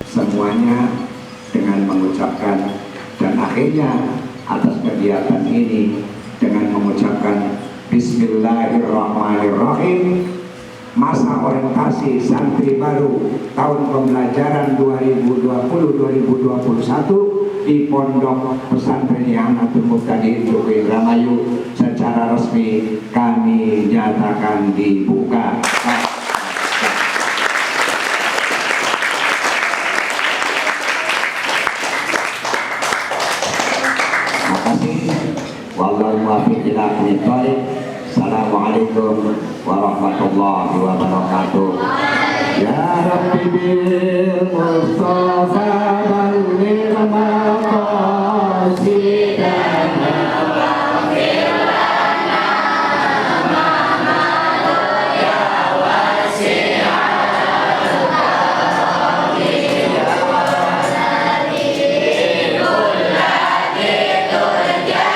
semuanya dengan mengucapkan, dan akhirnya atas kegiatan ini dengan mengucapkan Bismillahirrahmanirrahim. Masa orientasi santri baru tahun pembelajaran 2020-2021 di Pondok Pesantren Ihanatul Mubtadiin Tugu Indramayu secara resmi kami nyatakan dibuka. Terima kasih. Wallahu muwaffiq ila aqwamit thoriq. Assalamualaikum warahmatullahi wabarakatuh. Ya Rabbi bil Mustafa balligh maqasidana waghfir lana ma malu ya wasi'al karami ya waladi kullati turja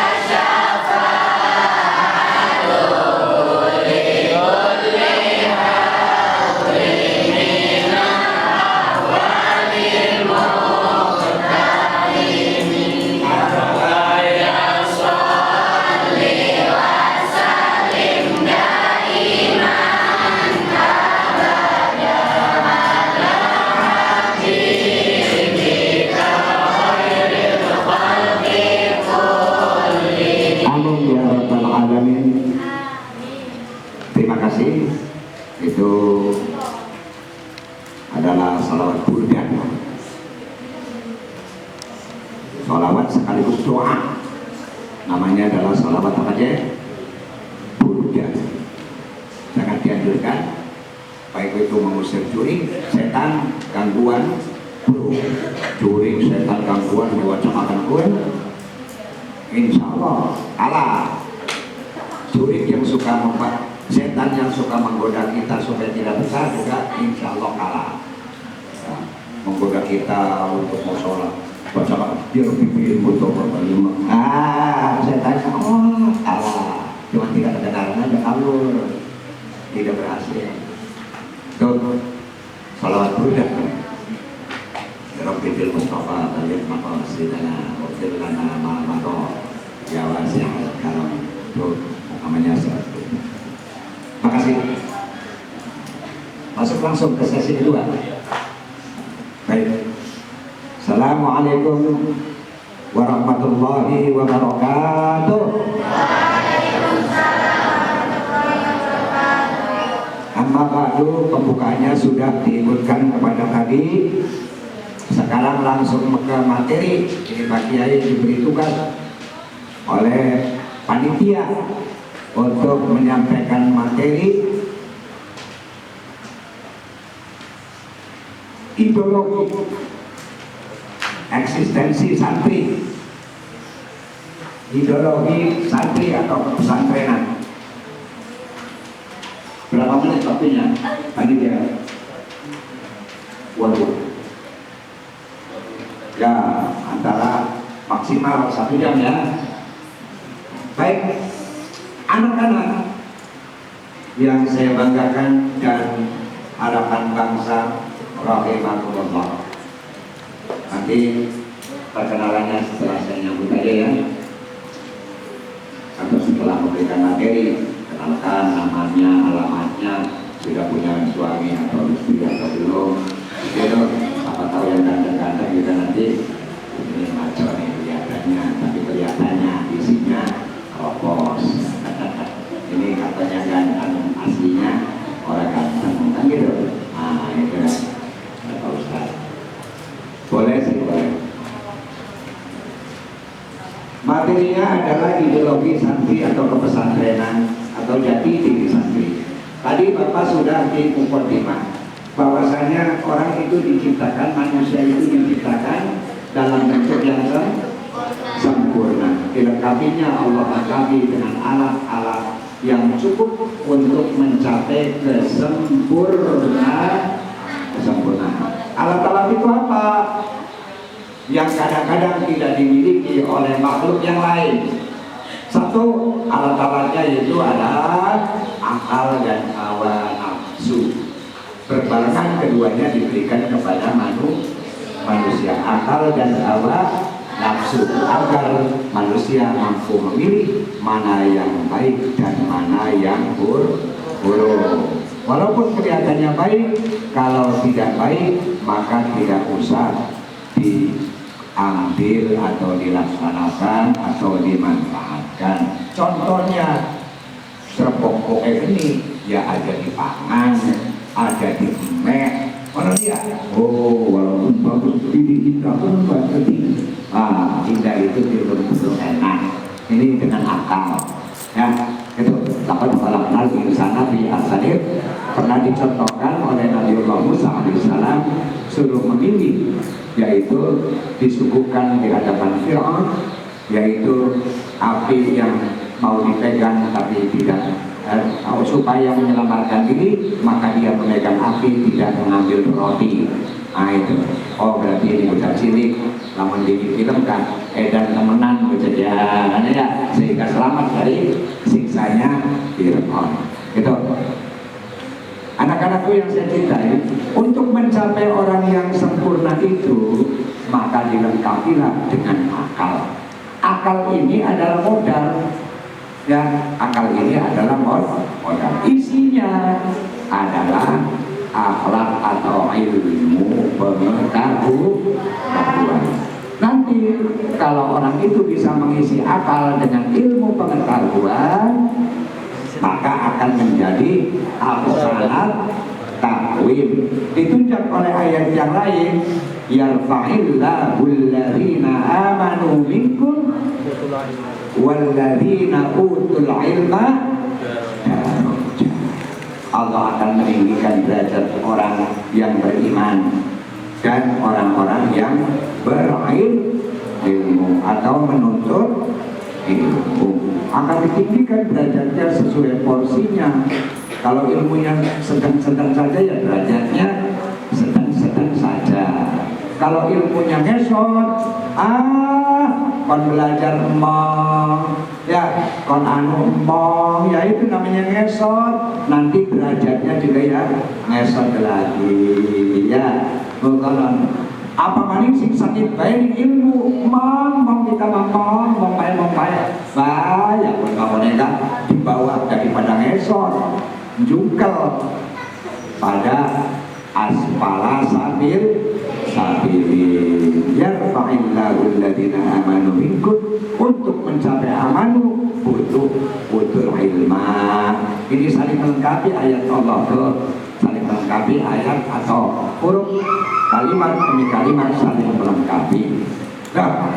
itu adalah salawat burdan, salawat sekaligus doa. Namanya adalah salawat apa aja? Burdan. Sangat dianjurkan, baik itu mengusir curi, setan, gangguan, buruk, curi, setan, gangguan, diwacanakan kue, insya Allah kalah. Curi yang suka membuat, setan yang suka menggoda kita supaya tidak besar juga insya Allah kalah. Ya, menggoda kita untuk mau sholat, baca biar pimpin untuk berbalimah. Setan kalah. Cuma tidak kedengaran aja, kabur, tidak berhasil. Tuh, salawat burdan. Rabbil Mustafa balligh maqasidana waghfir lana ma madha ya wasi'al karam. Tuh, namanya salawat burdan. Makasih. Masuk langsung ke sesi kedua. Baik. Assalamualaikum warahmatullahi wabarakatuh. Amma ba'du, pembukaannya sudah diikutkan kepada tadi. Sekarang langsung ke materi. Ini Pak Kiai diberi tugas oleh panitia untuk menyampaikan materi ideologi eksistensi santri, ideologi santri atau pesantrenan. Berapa menit waktunya panitia? Waduh, ya antara maksimal 1 jam ya. Baik, anak-anak yang saya banggakan dan harapan bangsa rahimahullah. Nanti perkenalannya setelah saya nyambut aja ya, atau setelah memberikan materi. Kenalkan namanya, alamatnya, sudah punya suami atau istri atau belum gitu. Apa tahu yang ganteng-ganteng juga nanti ini maco nih kelihatannya, tapi kelihatannya isinya ropos. Ini katanya ganteng, aslinya orang ganteng kan gitu. Nah itu ya Pak Ustaz. Boleh sih, boleh. Materinya adalah ideologi santri atau kepesantrenan atau jati diri santri. Tadi Bapak sudah dimukadimah bahwasanya orang itu diciptakan, manusia itu diciptakan dalam bentuk yang sempurna. Dilengkapinya Allah lengkapi dengan alat-alat yang cukup untuk mencapai kesempurnaan. Alat-alat itu apa? Yang kadang-kadang tidak dimiliki oleh makhluk yang lain. Satu, alat-alatnya yaitu adalah akal dan hawa nafsu. Berbarengan keduanya diberikan kepada manusia akal dan hawa nafsu agar manusia mampu memilih mana yang baik dan mana yang buruk. Walaupun kelihatannya baik, kalau tidak baik maka tidak usah diambil atau dilaksanakan atau dimanfaatkan. Contohnya serpok ini ya ada di pangan, ada di emek. Orang dia, walaupun bagus ini kita pun berarti indah itu belum enak. Ini dengan akal, ya itu. Dapat falaknal insana fi ahsani pernah dicontohkan oleh Nabiullah Musa alaihissalam suruh memilih, yaitu disuguhkan di hadapan Fir'aun, yaitu api yang mau dipegang tapi tidak supaya menyelamatkan diri, maka dia memegang api, tidak mengambil roti. Itu berarti ini bocah cilik namun difilmkan dan temenan bocah ya, sehingga selamat dari siksanya Fir'aun. Itu anak-anakku yang saya cintai, untuk mencapai orang yang sempurna itu maka dilengkapilah dengan akal. Akal ini adalah modal, ya, akal ini adalah modal. Isinya adalah akhlak atau ilmu pengetahuan. Nanti kalau orang itu bisa mengisi akal dengan ilmu pengetahuan, maka akan menjadi ahsanat taqwim. Ditunjuk oleh ayat yang lain, yarfa'illahu alladhina amanu minkum walladzina utul ilma. Allah akan meninggikan derajat orang yang beriman dan orang-orang yang berilmu atau menuntut ilmu. Akan ditinggikan derajatnya sesuai porsinya. Kalau ilmunya sedang-sedang saja, ya derajatnya sedang-sedang saja. Kalau ilmunya ngesot, kon belajar ya kon ya itu namanya ngesot. Nanti derajatnya juga ya ngesot lagi, ya. Bukan apa maning sing sakit bae ilmu kita mong bae ya pun boneka di bawah daripada ngesot jungkel pada aspala sabilin yarfa'illahu alladhina amanu minkum. Untuk mencapai amanu butuh ilma. Ini saling melengkapi ayat Allah tuh, saling melengkapi ayat atau huruf kalimat demi kalimat saling melengkapi. Nah,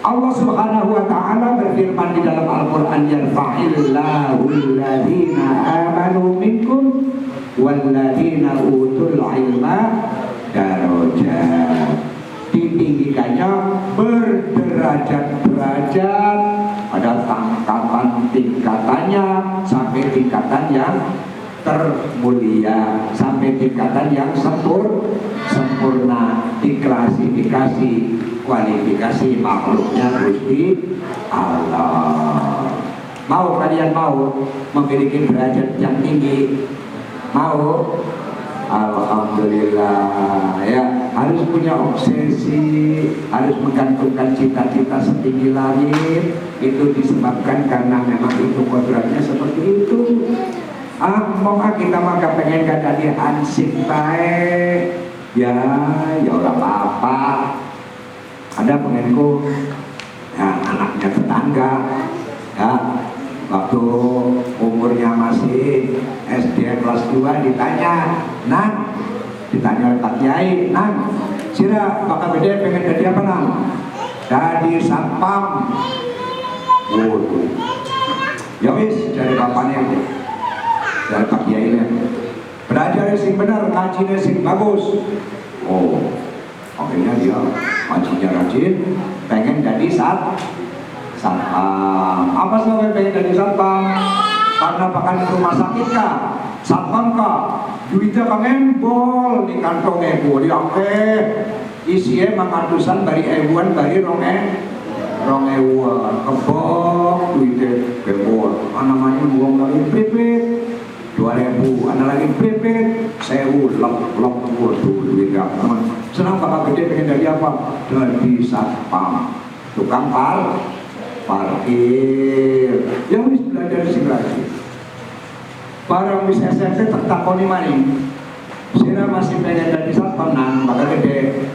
Allah Subhanahu wa ta'ala berfirman di dalam Al-Qur'an, yarfa'illahu alladhina amanu minkum walladzina utul ilma darajat. Ditinggikannya berderajat-derajat, ada tingkatannya sampai tingkatan yang termulia, sampai tingkatan yang sempurna. Diklasifikasi kualifikasi makhluknya Gusti Allah. Mau kalian memiliki derajat yang tinggi? Mau? Alhamdulillah, ya, harus punya obsesi, harus menggantungkan cita-cita setinggi langit. Itu disebabkan karena memang itu kodratnya seperti itu. Mau kita maka pengen jadi hansip baik, ya orang apa. Ada pengenku, ya, anaknya tetangga, ya, waktu umurnya masih SD kelas 2 ditanya oleh Pak Kiai, Sira bakal gede pengen jadi apa jadi satpam. Ya wis dari bapaknya, dari Pak Kiai belajar sing benar, ngajinya sing bagus. Akhirnya dia ngajinya rajin, pengen jadi satpam. Apa sampai pengen jadi satpam? Karena bahkan di rumah sakit kah? Satpam kah? Duitnya kangen bol di kantong ebu diangke isinya mangatusan bari ebuan bari rongewan kebok duitnya kebol namanya buang lagi pripit 2000, ada lagi bebek 1000, lok waduh duit gak teman. Senang bakal gede pengen dari apa? Dari satpam, tukang parkir. Ya wis belajar sing lagi. Barang wis SMP tertakoni maning. Sira masih pengen jadi satpam nang bakal gede.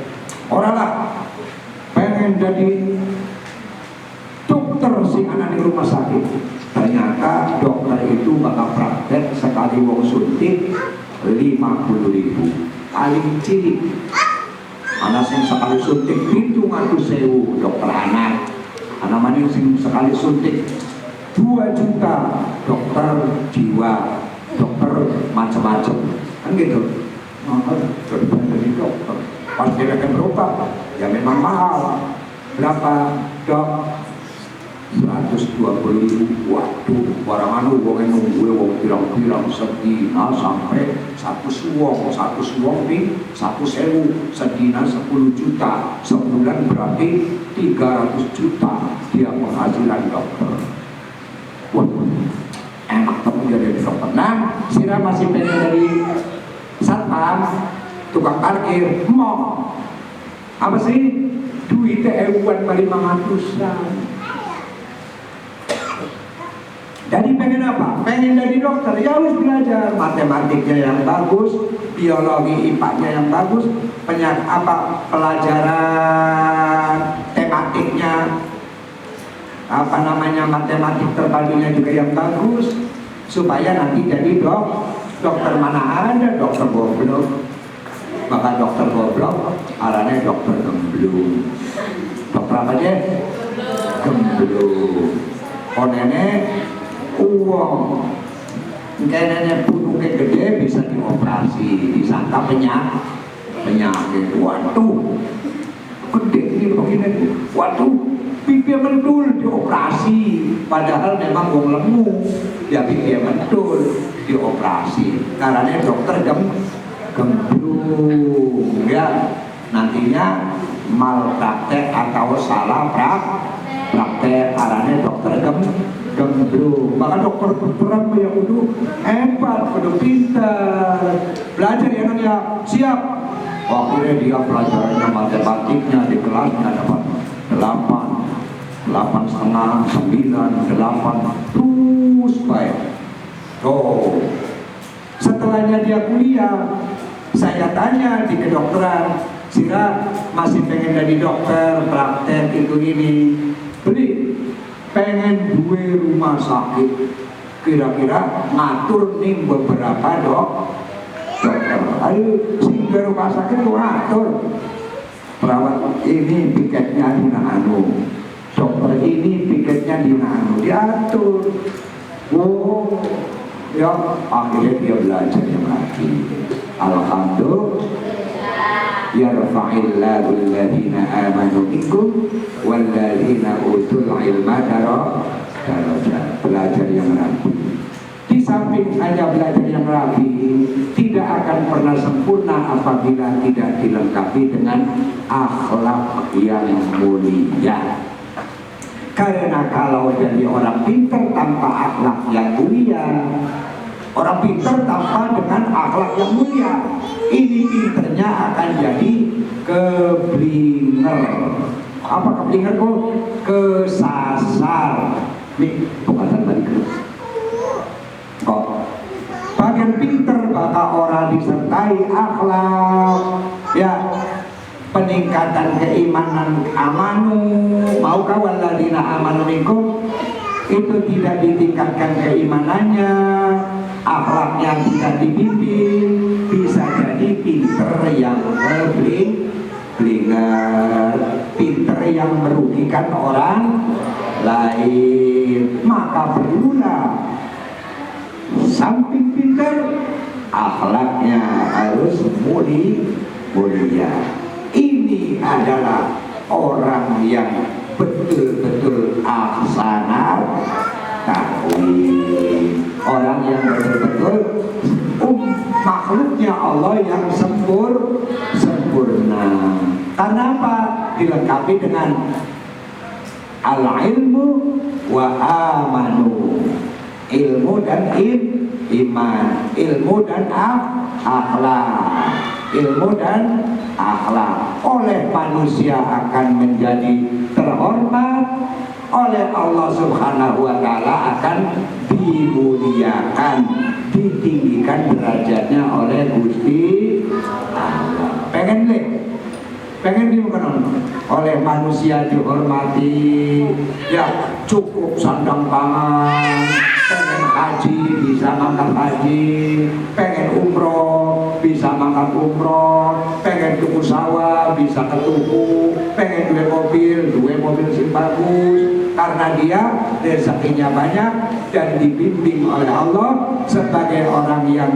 Orang lah pengen jadi dokter sing ana di rumah sakit. Ternyata dokter itu bakal praktek sekali wong suntik 50.000 paling cilik. Anak sing sekali suntik 700.000 dokter anak. Anak maning sing sekali suntik 2 juta dokter jiwa, dokter macam-macam kan gitu. Maka jadi dokter pas dia akan berobat ya memang mahal. Berapa dok? 120.000. Waduh, barang anu wong nunggu wong pirang-pirang sedina sampai 1 suwong nih 1.000 sedina 10 juta sebulan berarti 300 juta dia penghasilan dokter. Waduh, enak temen dia jadi dokter. Nah, Sira masih pengen dari satpam, tukang parkir, mau apa sih? Duitnya ewan paling 500-an. Jadi pengen apa? Pengen jadi dokter, ya harus belajar matematiknya yang bagus, biologi IPA-nya yang bagus, pelajaran tematiknya matematik terpadunya juga yang bagus, supaya nanti jadi dokter. Mana ada dokter goblok, maka dokter goblok arahnya dokter gemblung. Dokter apa aja? Gemblung. Oh nenek uang kayaknya punuknya gede bisa dioperasi, disangka penyakit. Waduh, gede ini begini. Waduh, pipi mendul dioperasi. Padahal memang wong lemu, ya pipi mendul dioperasi. Karena dokter gemblung, ya nantinya malpraktek atau salah praktek. Karena dokter gemblung. Maka dokter berperan yang kudu hebat, kudu pintar, belajar ya kan ya, siap. Akhirnya dia pelajarannya matematiknya di kelasnya dapat 8,5, 9, 8 terus baik. Oh, setelahnya dia kuliah, saya tanya di kedokteran, Sira masih pengen jadi dokter, praktek itu ini, beli. Pengen duwe rumah sakit, kira-kira ngatur nih beberapa dokter. Ayo sing duwe rumah sakit tuh ngatur. Perawat ini piketnya di anu, dokter ini piketnya di anu, diatur. Oh, ya akhirnya dia belajar yang lagi. Alhamdulillah. Yarfa'illahu alladhina amanu minkum walladhina utul ilma darajat. Belajar yang rapi. Di samping hanya belajar yang rapi, tidak akan pernah sempurna apabila tidak dilengkapi dengan akhlak yang mulia. Karena kalau jadi orang pintar tanpa akhlak yang mulia, orang pintar tanpa dengan akhlak yang mulia, ini pinternya akan jadi keblinger. Apa keblinger kok? Kesasar. Nih, bukan tadi kok. Bagian pinter bakal orang disertai akhlak, ya peningkatan keimanan amanu. Maukah waladina amanu minkum? Itu tidak ditingkatkan keimanannya, akhlaknya tidak dibimbing, bisa jadi pinter yang berblinger, pinter yang merugikan orang lain. Maka perlulah samping pinter, akhlaknya harus mulia. Ini adalah orang yang betul-betul ahsanat takwim, orang yang betul-betul makhluknya Allah yang sempurna. Karena apa? Dilengkapi dengan al-ilmu wa amanu, ilmu dan iman, ilmu dan akhlak. Ilmu dan akhlak oleh manusia akan menjadi terhormat, oleh Allah Subhanahu wa Ta'ala akan dimuliakan, ditinggikan derajatnya oleh Gusti Allah. Pengen dimuliakan oleh manusia, dihormati, ya cukup sandang pangan. Pengen haji bisa makan haji, pengen umroh bisa makan umroh, pengen tuku sawah bisa ketuku, pengen dua mobil sing bagus, karena dia rezekinya banyak dan dibimbing oleh Allah sebagai orang yang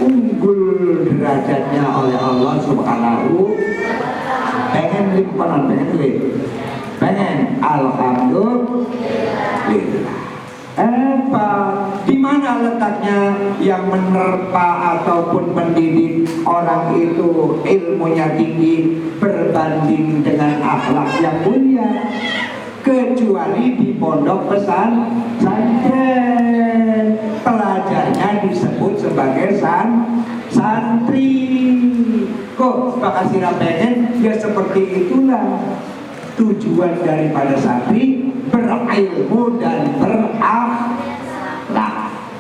unggul derajatnya oleh Allah Subhanahu. Pengen limpahan, pengen alhamdulillah. Di mana letaknya yang menerpa ataupun mendidik orang itu ilmunya tinggi berbanding dengan akhlak yang mulia, kecuali di pondok pesantren. Pelajarnya disebut sebagai santri. Kok Pak Kasira pengen ya seperti itulah tujuan daripada santri, berilmu dan berakhlak.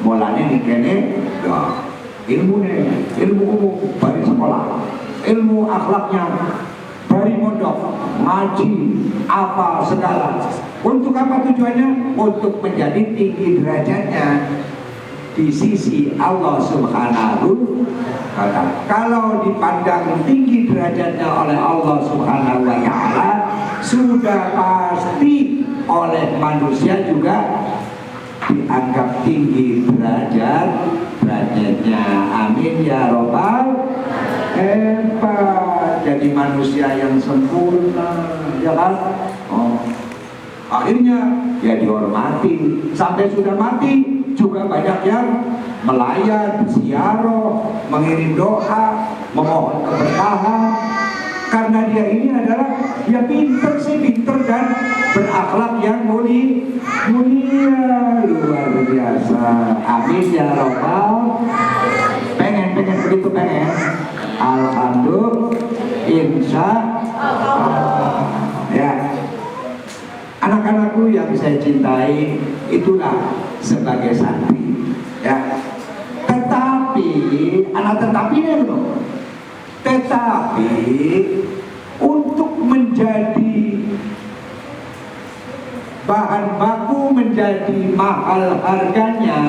Mulanya nih kene ya, ilmu umum dari sekolah, ilmu akhlaknya dari mondok, ngaji, apa segala. Untuk apa tujuannya? Untuk menjadi tinggi derajatnya di sisi Allah Subhanahu wa Ta'ala. Kalau dipandang tinggi derajatnya oleh Allah Subhanahu wa Ta'ala, sudah pasti oleh manusia juga dianggap tinggi derajatnya. Amin ya robbal. Jadi manusia yang sempurna, ya kan? Akhirnya ya dihormati sampai sudah mati. Juga banyak yang melayan, ziarah, mengirim doa, memohon keberkahan, karena dia ini adalah ya pinter dan berakhlak yang mulia, luar biasa. Amin ya robbal. Pengen begitu, pengen. Alhamdulillah, insya Allah. Ya, anak-anakku yang saya cintai, itulah sebagai santri, ya. Tetapi untuk menjadi bahan baku, menjadi mahal harganya,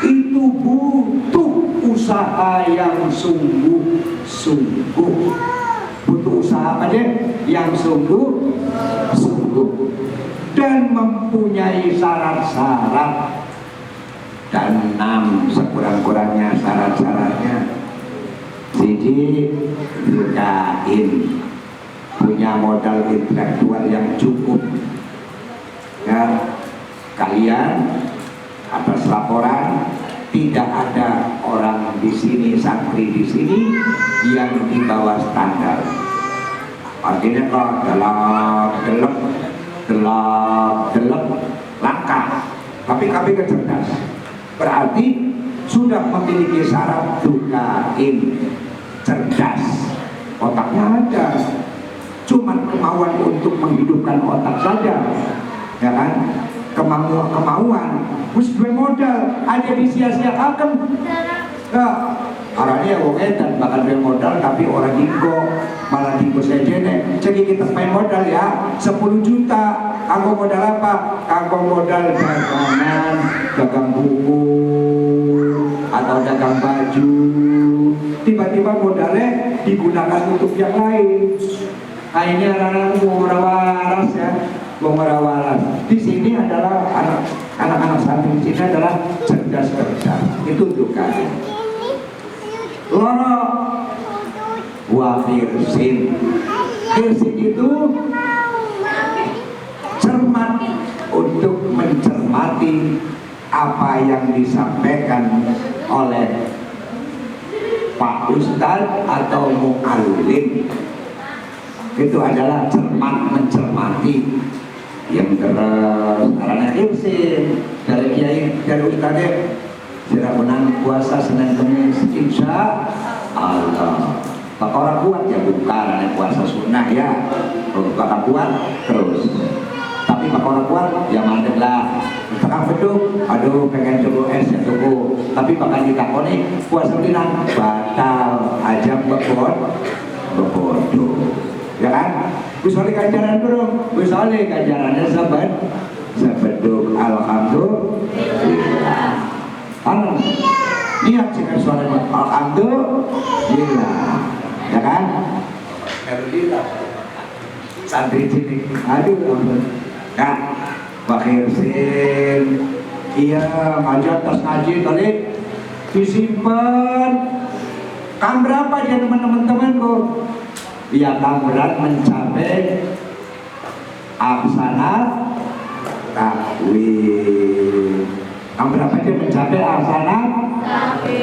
itu butuh usaha yang sungguh-sungguh. Butuh usaha apa deh? Yang sungguh-sungguh dan mempunyai syarat-syarat. Dan 6 sekurang-kurangnya syarat-syaratnya. Siji, yukain, punya modal intelektual yang cukup. Ya, kalian atas laporan tidak ada orang di sini, santri di sini yang di bawah standar. Artinya kok delap langkah, tapi kami cerdas. Berarti sudah memiliki syarat dukain, cerdas, otaknya ada, cuman kemauan untuk menghidupkan otak saja, ya kan? Kemauan, terus gue modal aja disia-siakan. Nah, arahnya wong edan bakal gue modal tapi orang dinggo, malah dinggo saja nih. Jadi kita main modal ya 10 juta. Kanggo modal apa? Kanggo modal dagangan, dagang buku atau dagang baju. Tiba-tiba modalnya digunakan untuk yang lain. Nah, ini anak-anak mau waras ya, mau waras. Di sini adalah anak-anak santri di sini adalah cerdas. Itu juga. Loro wafirsin. Firsin itu cermat, untuk mencermati apa yang disampaikan oleh Pak Ustadz atau mu'allim. Itu adalah cermat, mencermati. Yang terus karena firsin dari kiai, dari ustadz, Jerabunan puasa Senin Kemis insya Allah. Kalau orang kuat ya bukan puasa sunnah ya. Kalau orang kuat terus. Tapi kalau orang kuat ya mantep lah. Sekarang beduk, aduh pengen coba es ya tunggu. Tapi bakal ditakoni puasa dina batal aja bebodoh. Ya kan? Kusole ganjaran burung, kusole ganjarannya sebeduk alhamdulillah. Kan niat sih kan suara alhamdulillah. Ya kan? Alhamdulillah. Santri sini, aduh ampun. Nah, Bakir Sin, iya ngajak tas ngaji tadi disimpan. Kam berapa ya teman-temanku? Ya kam berat mencapai aksana takwin. Kam berapa dia mencapai aksana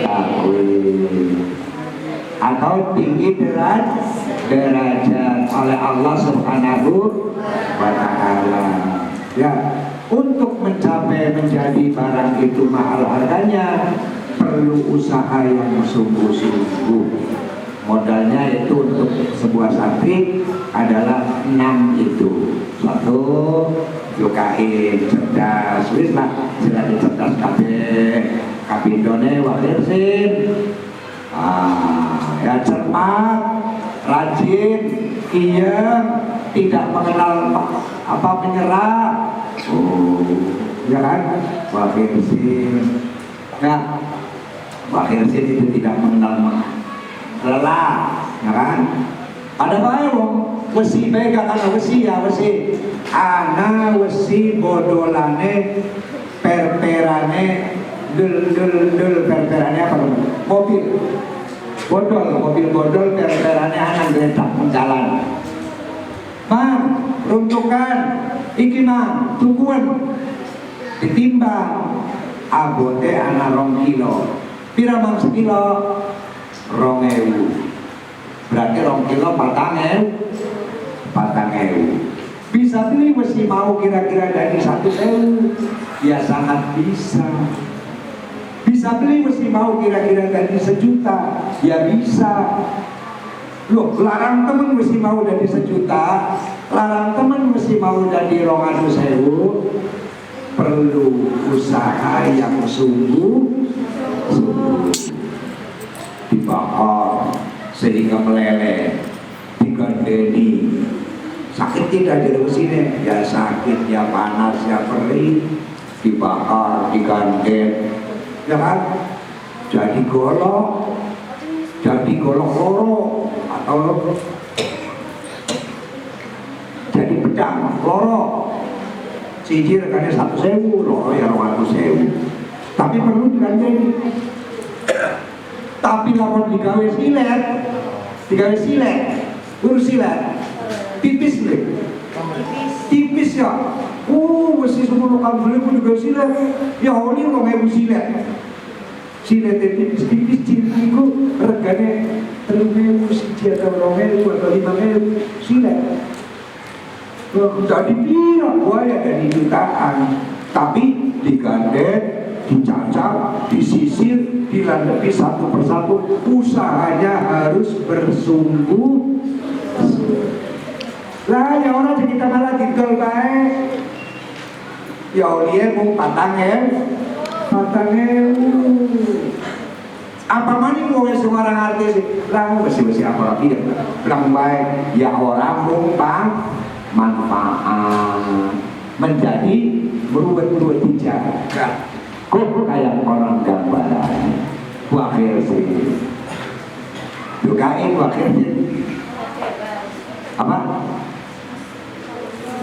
takwin? Atau tinggi derajat oleh Allah Subhanahu wa Ta'ala. Ya, untuk mencapai menjadi barang itu mahal harganya perlu usaha yang sungguh-sungguh. Modalnya itu untuk sebuah santri adalah 6 itu. 1, yukain, cerdas, wis lah, silahkan cerdas kabeh, kapindone wakirsin. Ya cermat, rajin, iya, tidak mengenal apa menyerah. Ya kan? Wakirsin. Nah, wakirsin itu tidak mengenal lelah, ya kan? Ada bae wong wesi bae gak ana wesi ya wesi. Ana wesi bodolane perperane dul perperane apa? Mobil bodol perperane anak geletak jalan. Mang, runtukan iki mang, tungguan ditimbang abote ana 2 kilo. Pira mang sekilo? 2.000. Berarti 2 kilo 4.000. Bisa beli mesti mau kira-kira dari 1.000? Ya sangat bisa. Bisa beli mesti mau kira-kira dari 1 juta? Ya bisa. Loh, larang temen mesti mau dari 1 juta, larang temen mesti mau dari 200.000. Perlu usaha yang sungguh-sungguh. Dibakar sehingga meleleh, digandeni. Sakit tidak dari sini, ya sakit, ya panas, ya perih. Dibakar, digandeng, ya kan? Jadi golok loro atau jadi pedang loro. Siji regane 1.000, loro ya 200.000. Tapi perlu digandeng. Tapi lawan digawe silet, urus silet, tipis ya. Mesti semua kan beli pun digawe silet. Ya oli 2.000 silet. Silet tipis itu regane 3.000 siji atau 2.000 atau 5.000 silet. Jadi pira ya dari jutaan. Tapi digandeng, dicacah, disisir, dilandepi satu persatu. Usahanya harus bersungguh. Lah ya orang jadi kita malah didol bae. Ya oliye mung 4.000. Apa maning mau seorang artis? Lah mesti apa lagi? Bilang bae ya orang mung manfaat menjadi berubah dijaga. Kok kayak orang gambaran wakil sih dukain wakil sih apa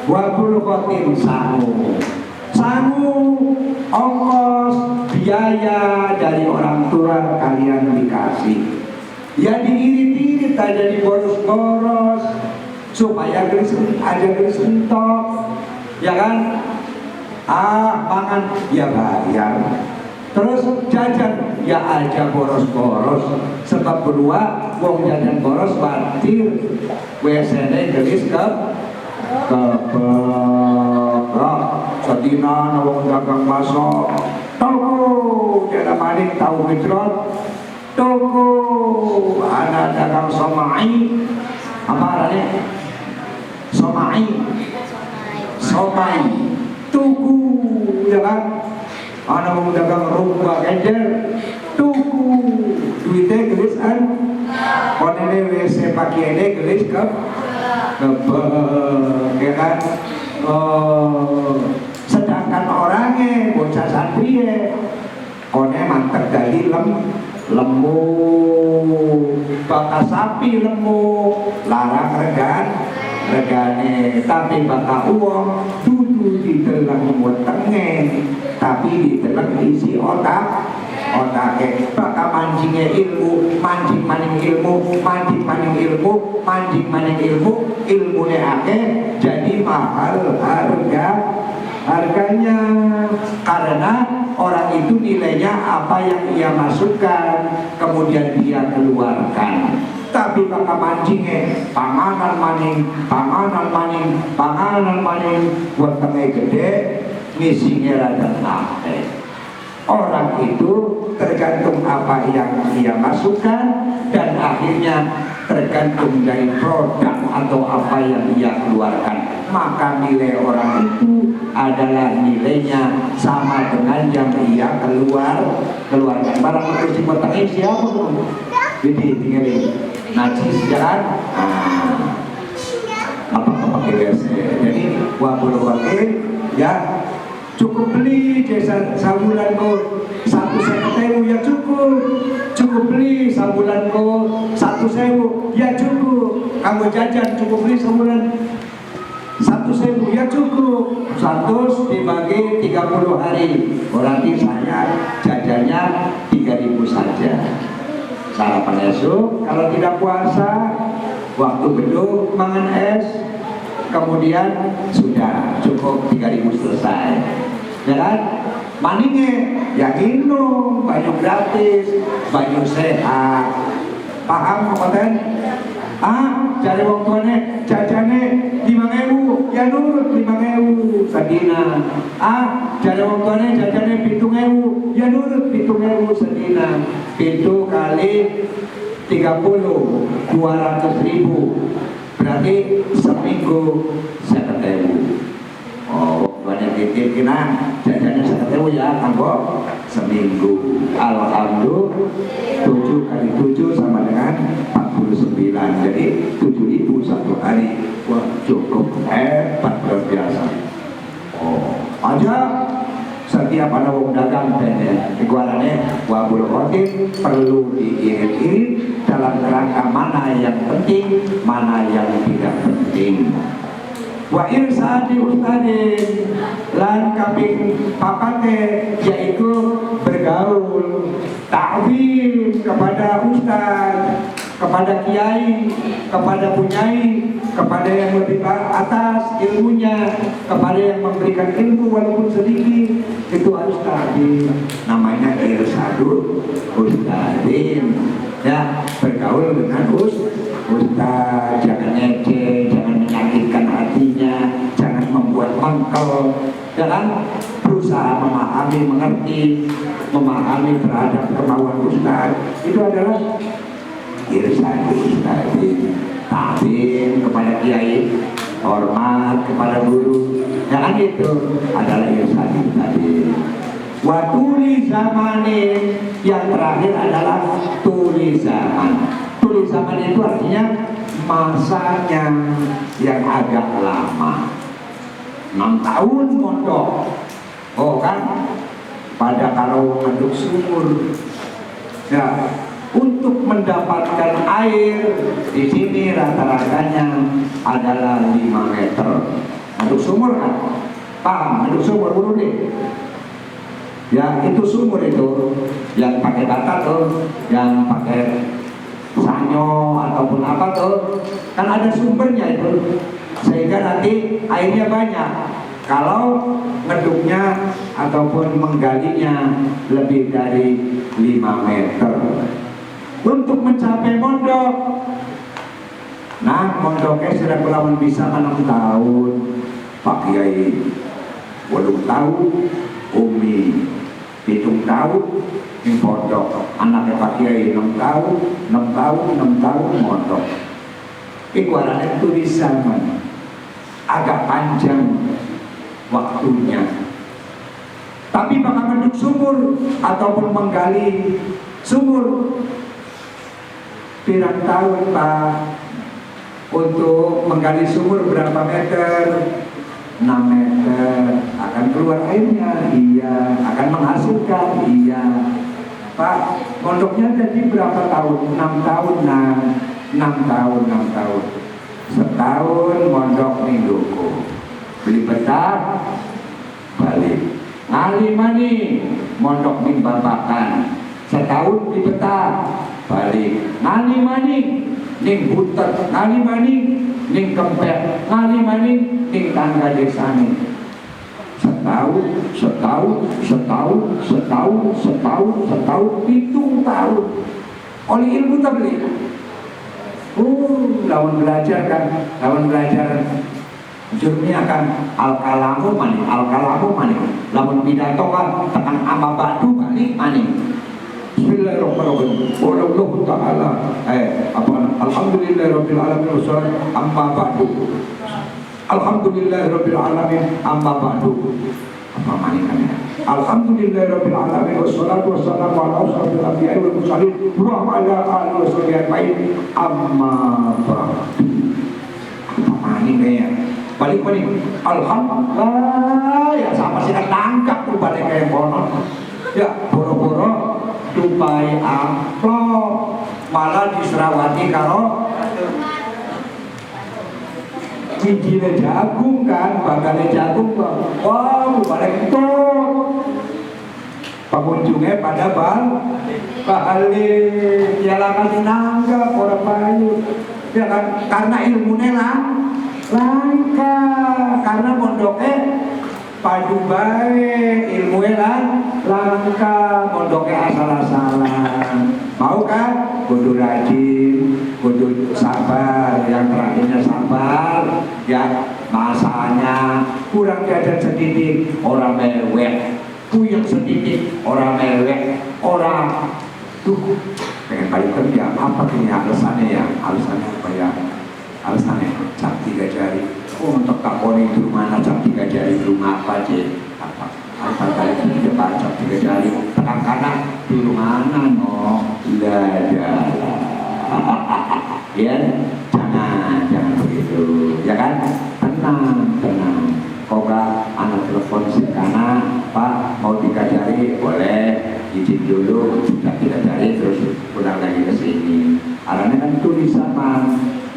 wabul khotim sangu ongkos biaya dari orang tua kalian dikasih ya diirit-irit aja di boros-boros supaya ada gelis entok ya kan. Pangan ya bayar. Terus jajan ya aja boros-boros. Sebab berdua wong jajan boros batir WSN gelis ke berok sedina wong dagang bakso toko dalam balik tahu gejrot, toko ada dagang somai, apa arahnya? Somai, somai, tuku, ya kan? Anak mau dagang rumah gender, tuku, duitnya gelisan, konene WC pakaiannya gelis ke, ya kan? Sedangkan orangnya bocah santri kone mantep dari lemu bakal sapi lemu larang regane tapi bakal uang dudu di dalam wetenge tapi di dalam isi otaknya bakal mancingnya ilmu mancing maning ilmu ilmunya akeh jadi mahal harganya karena orang itu nilainya apa yang ia masukkan kemudian dia keluarkan tapi bakal mancingnya panganan maning wetenge gede ngisinya rada akeh. Orang itu tergantung apa yang dia masukkan dan akhirnya tergantung dari produk atau apa yang dia keluarkan. Maka nilai orang itu adalah nilainya sama dengan yang dia keluarkan. Barang itu si petani siapa tuh? Jadi tinggalin najis jalan. Apa guys? Jadi wabul wakil ya. Cukup beli jasa sabulan ko 1.000 ya cukup beli sabulan ko 1.000 ya cukup kamu jajan cukup beli sabulan 1.000 ya cukup 100 dibagi 30 hari berarti saya jajannya 3.000 saja sarapan esok kalau tidak puasa waktu beduk mangan es kemudian sudah cukup 3.000 selesai ya kan maningnya ya minum banyak gratis banyak sehat paham kompeten cari wong tuane jajane 5.000 ya nurut 5.000 sedina cari wong tuane jajane 7.000 ya nurut 7.000 sedina 7 kali 30 200.000 berarti seminggu 1.000. Banyak titip kena jajannya 1.000 ya kanggo seminggu. Alhamdulillah 7 kali 7 sama dengan 49 jadi 7.000 satu hari. Wah cukup hebat luar biasa. Aja setiap ada wong dagang dan ikuarannya wabul khotim perlu diirit-irit dalam kerangka mana yang penting mana yang tidak penting. Wa irsadi ustadin lan kaping papate yaitu bergaul ta'zim kepada ustad kepada kiai kepada punyai kepada yang lebih atas ilmunya kepada yang memberikan ilmu walaupun sedikit itu harus ta'zim namanya irsadul ustadin ya bergaul dengan ustad jangan ngece jangan menyakitkan hatinya jangan membuat mengkel jangan berusaha memahami mengerti memahami terhadap kemauan ustad itu adalah irsadul ustadin ta'zim kepada kiai hormat kepada guru jangan itu adalah irsadul ustadin. Watuli zamanin yang terakhir adalah tuli zaman. Tuli zaman itu artinya masanya yang agak lama 6 tahun mondok kan pada kalau menduk sumur ya untuk mendapatkan air di sini rata-ratanya adalah 5 meter menduk sumur kan paham menduk sumur dulu deh ya itu sumur itu yang pakai bata tuh yang pakai sanyo ataupun apa tuh kan ada sumbernya itu sehingga nanti airnya banyak kalau ngeduknya ataupun menggalinya lebih dari 5 meter untuk mencapai mondok nah mondoknya sudah kelawan bisa 6 tahun Pak Kiai 8 tahun Umi 7 tahun di pondok, anaknya Pak Kiai 6 tahun, 6 tahun mondok. Ikuarannya tulisan agak panjang waktunya. Tapi bakal menduk sumur ataupun menggali sumur pirang tahun Pak. Untuk menggali sumur berapa meter? 6 meter. Akan keluar airnya? Iya. Akan menghasilkan? Iya. Pak, pondoknya jadi berapa tahun? 6 tahun. Nah, 6 tahun. Setahun mondok mingguku. Beli petak, balik. Ngali mani, mondok ming babakan. Setahun beli petak, balik. Ngali mani, ning butet, ngali mani, ning kempet, ngali mani, ning tangga desane. Setahun, 7 tahun. Oleh ilmu tak beli. Lawan belajar kan, lawan belajar. Jurumnya akan al-kalamu mani. Lawan pidato kan tekan ama batu balik mani. Bismillahirrahmanirrahim. Allah Ta'ala. Alhamdulillahirabbil alamin wassalatu amma ba'du. Alhamdulillahirabbil alamin amma ba'du. Apa mani kan ya? Alhamdulillahirabbil alamin wassalatu wassalamu ala asyrofil anbiya'i wal mursalin wa ala alihi washabihi ajmain amma ba'du. Apa mani kayak balik. Alhamdulillah ya sama sih kan tangkap tuh balik kayak bonon. Ya boro-boro tupai amplop malah diserawati karo bijine jagung kan, bagane jagung kok. Wow, balik itu pengunjungnya pada balik ya lah kasih nanggap orang bayu ya kan, karena ilmunya langka, karena mondoknya padu bae, ilmunya langka, mondoknya asal-asalan. Mau kan? Kudu rajin, kudu sabar, yang terakhirnya sabar, ya masanya kurang jajan sedikit, orang mewek, puyeng sedikit, orang mewek, orang tuh pengen balik kerja, apa ini alasannya ya? Alasannya apa ya? Alasannya cap 3 jari. Untuk takoni di rumah cap 3 jari di rumah apa aja? Apa balik kerja cap 3 jari? Tekan kanan di rumah mana no? Ada. Ya, jangan begitu, ya kan? Tenang. Koga anak telepon sekana, Pak mau dikajari boleh, izin dulu, sudah kita cari terus pulang lagi ke sini. Arane kan tulisan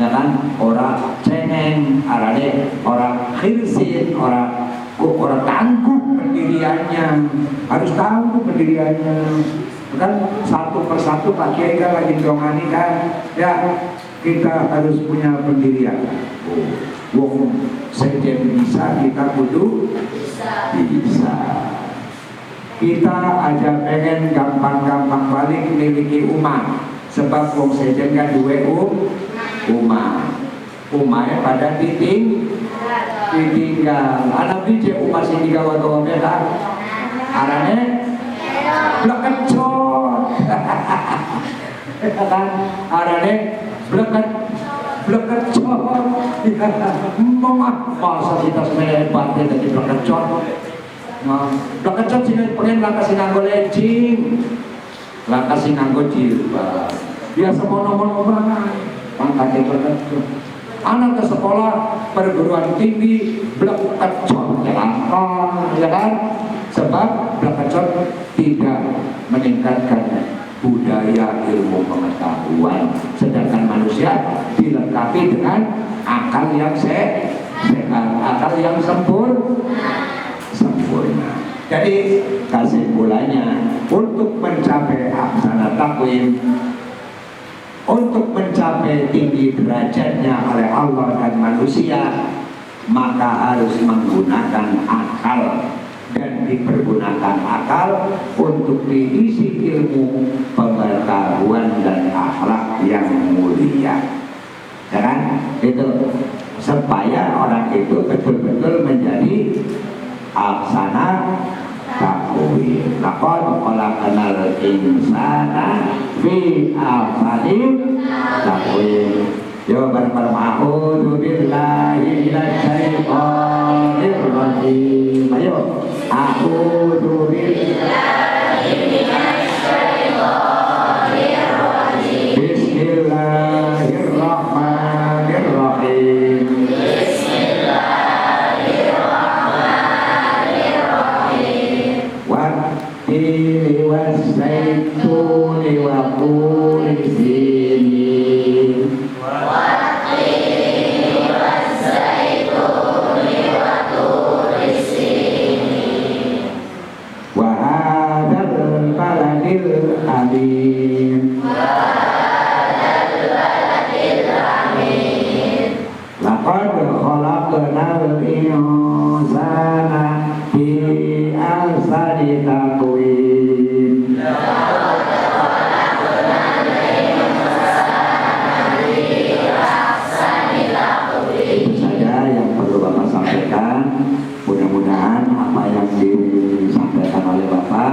ya kan, orang cengeng, orang khirsin, orang tangguh pendiriannya, harus tangguh pendiriannya. Kan satu persatu Pak Kiai kan lagi dongani kan, ya kita harus punya pendirian. Wong sejen bisa, kita kudu bisa. Kita aja pengen gampang-gampang balik miliki umat, sebab wong sejen kan duwe umahnya pada ditinggal. Anak DJ umat sing digawa-gawa beda arane blekecot. Kan arane blekecot. Masa kita hebat jadi blekecot. Blekecot sih pengen langkah nganggo legging, langkah nganggo jilbab. Biasa mono-mono banget. Pangkatnya blekecot. Anak ke sekolah perguruan tinggi blekecot ya kan? Sebab blekecot tidak meningkatkan budaya ilmu pengetahuan, sedangkan manusia dilengkapi dengan akal yang sehat, akal yang sempurna. Jadi kesimpulannya, untuk mencapai ahsana taqwim, untuk mencapai tinggi derajatnya oleh Allah dan manusia, maka harus menggunakan akal, dan dipergunakan akal untuk diisi ilmu pengetahuan dan akhlak yang mulia, ya kan? Itu supaya orang itu betul-betul menjadi ahsana takwim. Laqad khalaqnal insana fi ahsani takwim. Yo bareng-bareng a'udzu billahi minasyaitonir rajim. Ayo. A'udzu billahi minasyaitonir rajim. Bismillahirrahmanirrahim. Bismillahirrahmanirrahim. Wat-tini was-zaituni wa turi sinin. Amin. Laqad khalaqnal insana fi ahsani taqwim. Itu saja yang perlu Bapak sampaikan. Mudah-mudahan apa yang disampaikan oleh Bapak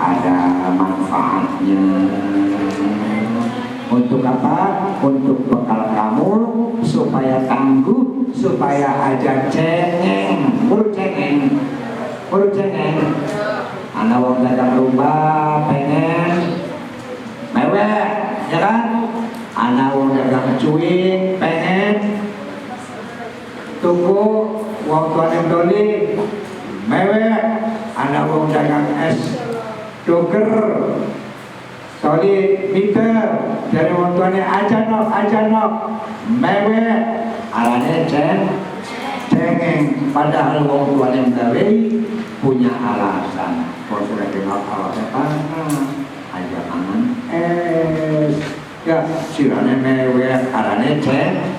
ada manfaatnya. Untuk apa? Untuk bekal kamu supaya tangguh, supaya aja cengeng, buru cengeng, buru cengeng. Anak wong dagang rumah pengen mewek, ya kan? Anak wong dagang cuy pengen tunggu wong tuane doli mewek. Anak wong dagang es doger solid meter dari wong tuane aja nok mewek alane cengeng padahal wong tuane gawe punya alasan. Kalau sudah kenal alasan aja mangan es ya sirane mewek alane cengeng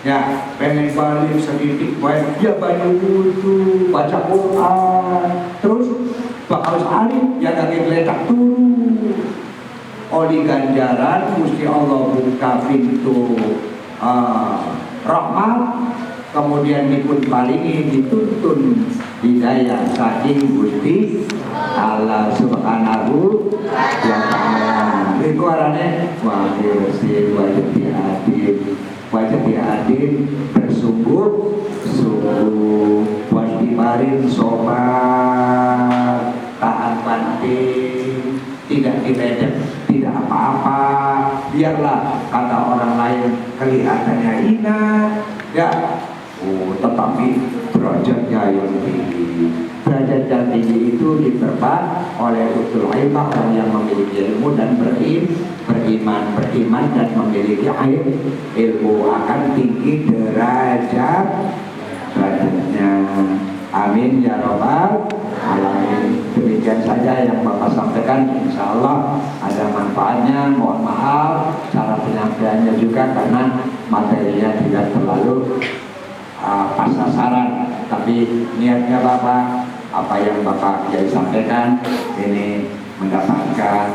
ya pengen balik sedikit baik ya banyak wudu baca Quran terus bakal sekali ya kaki geletak turu. Oli ganjaran Gusti Allah buka pintu rahmat, kemudian dipun palingi dituntun hidayah saking Gusti Allah Subhanahu wa ta'ala. Itu arane wajib adil bersungguh-sungguh wastibarin sobat taat banting, tidak diledek, tidak apa-apa, biarlah kata orang lain kelihatannya hina ya, tetapi derajatnya yang tinggi. Derajat yang tinggi itu diterpa oleh utul ilmah, orang yang memiliki ilmu dan beriman dan memiliki ilmu akan tinggi derajatnya. Amin ya rabbal alamin. Demikian saja yang Bapak sampaikan, insya Allah ada manfaatnya. Mohon maaf cara penyampaiannya juga karena materinya tidak terlalu pas sasaran, tapi niatnya Bapak, apa yang Bapak Kiai sampaikan ini mendapatkan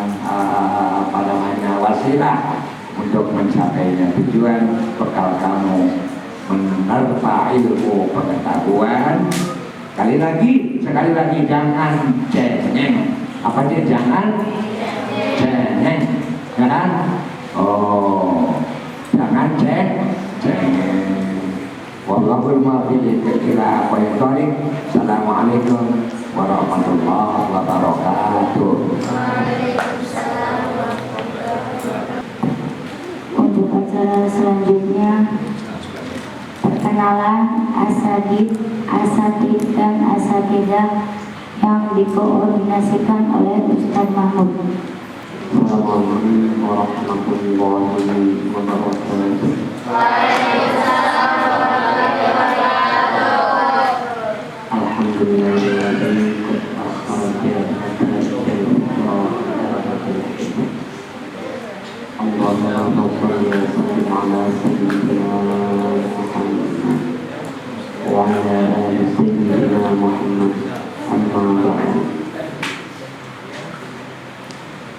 wasilah untuk mencapainya tujuan bekal kamu menerpa ilmu pengetahuan. Sekali lagi jangan cengeng. Apa dia jangan cengeng, kan? Oh, jangan cengeng. Wallahul muwaffiq ila aqwamit thoriq. Assalamualaikum warahmatullahi wabarakatuh. Untuk acara selanjutnya perkenalan asatid dan asatidah yang dikoordinasikan oleh Ustaz Mahmud. Assalamualaikum warahmatullahi wabarakatuh.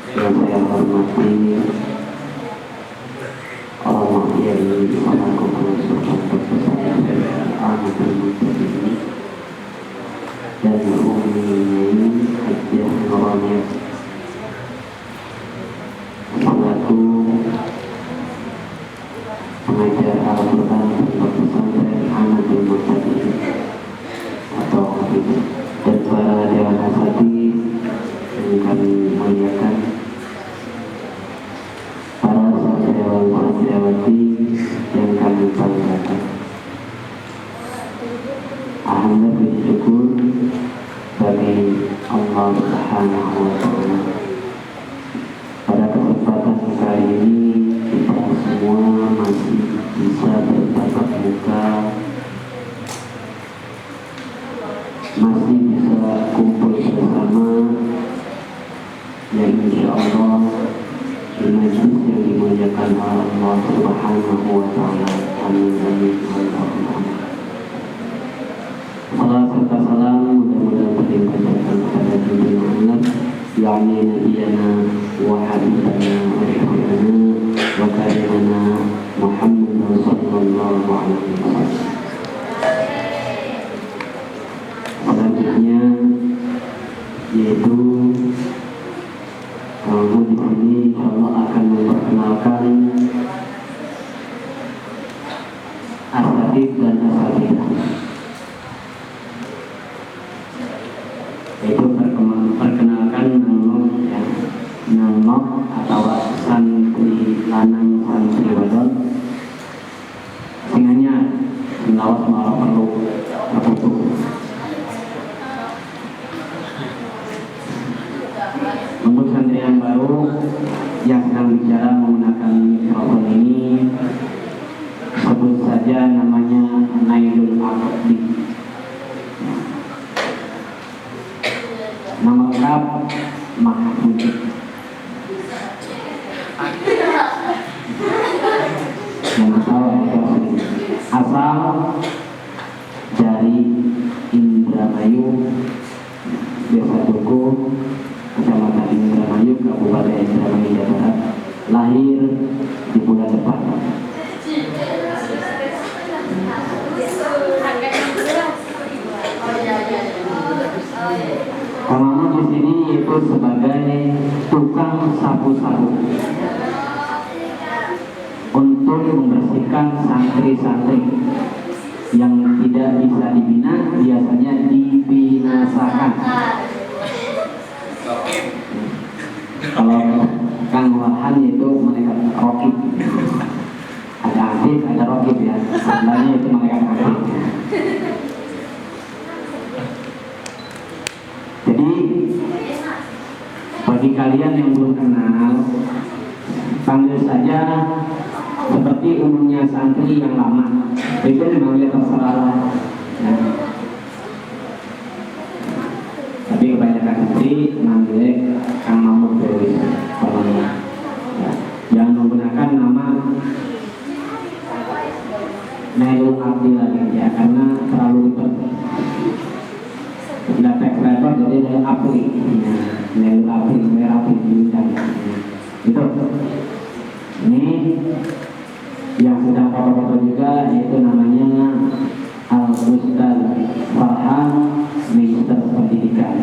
Yang saya hormati Allah yang melakukan sesuatu dan selaku pengajar Al-Quran Pondok Pesantren Ahmadul Murtadin atau Habib, dan para dewan asatidz yang kami muliakan, para santriwan-santriwati yang kami banggakan. Alhamdulillah, puji syukur bagi Allah Subhanahu wa Ta'ala. Pada kesempatan kali ini kita semua masih bisa bertatap muka, masih bisa kumpul bersama, yang insya Allah di majlis yang dimuliakan oleh Allah Subhanahu wa Ta'ala. Amin amin Allahumma. Salam serta salam mudah-mudahan berlimpah-limpah kepada Nabi Muhammad, yakni nabiyana wa habibana wa syafi'ana wa karimana Muhammad sallallahu alaihi wasallam. Selanjutnya yaitu kamu di sini insyaallah akan memperkenalkan asatidz dan asatidzah. Yaitu perkenalkan nama atau santri lanang santri wadon singanya lawas malah perlu terputus. Untuk santri yang baru yang sedang bicara menggunakan mikrofon ini, sebut saja namanya Nailul Abdi. Nama lengkap Mahmud. Asal dari Indramayu, Desa Duku, Kecamatan Indramayu, Kabupaten Indramayu, Jawa Barat. Lahir di bulan depan. Kamu di sini itu sebagai tukang sapu-sapu untuk membersihkan santri-santri yang tidak bisa dibina, biasanya dibinasakan. Kalau Kang Wahan itu mereka rokib, ada aktif, ada rokib ya. Sebenarnya itu mereka aktif. Jadi bagi kalian yang belum kenal, panggil saja seperti umumnya santri yang lama. Itu memang terserah ya. Tapi kebanyakan santri manggil Kang Mahmud Dewi ya. Jangan menggunakan nama Nailul Abdi lagi ya, karena terlalu ribet. Tidak tekrar jadi dari Abdi ya. Nailul Abdi, merah Abdi ya. Itu ini yang sedang foto-foto juga, yaitu namanya Al-Ustaz Farhan, Minister Pendidikan.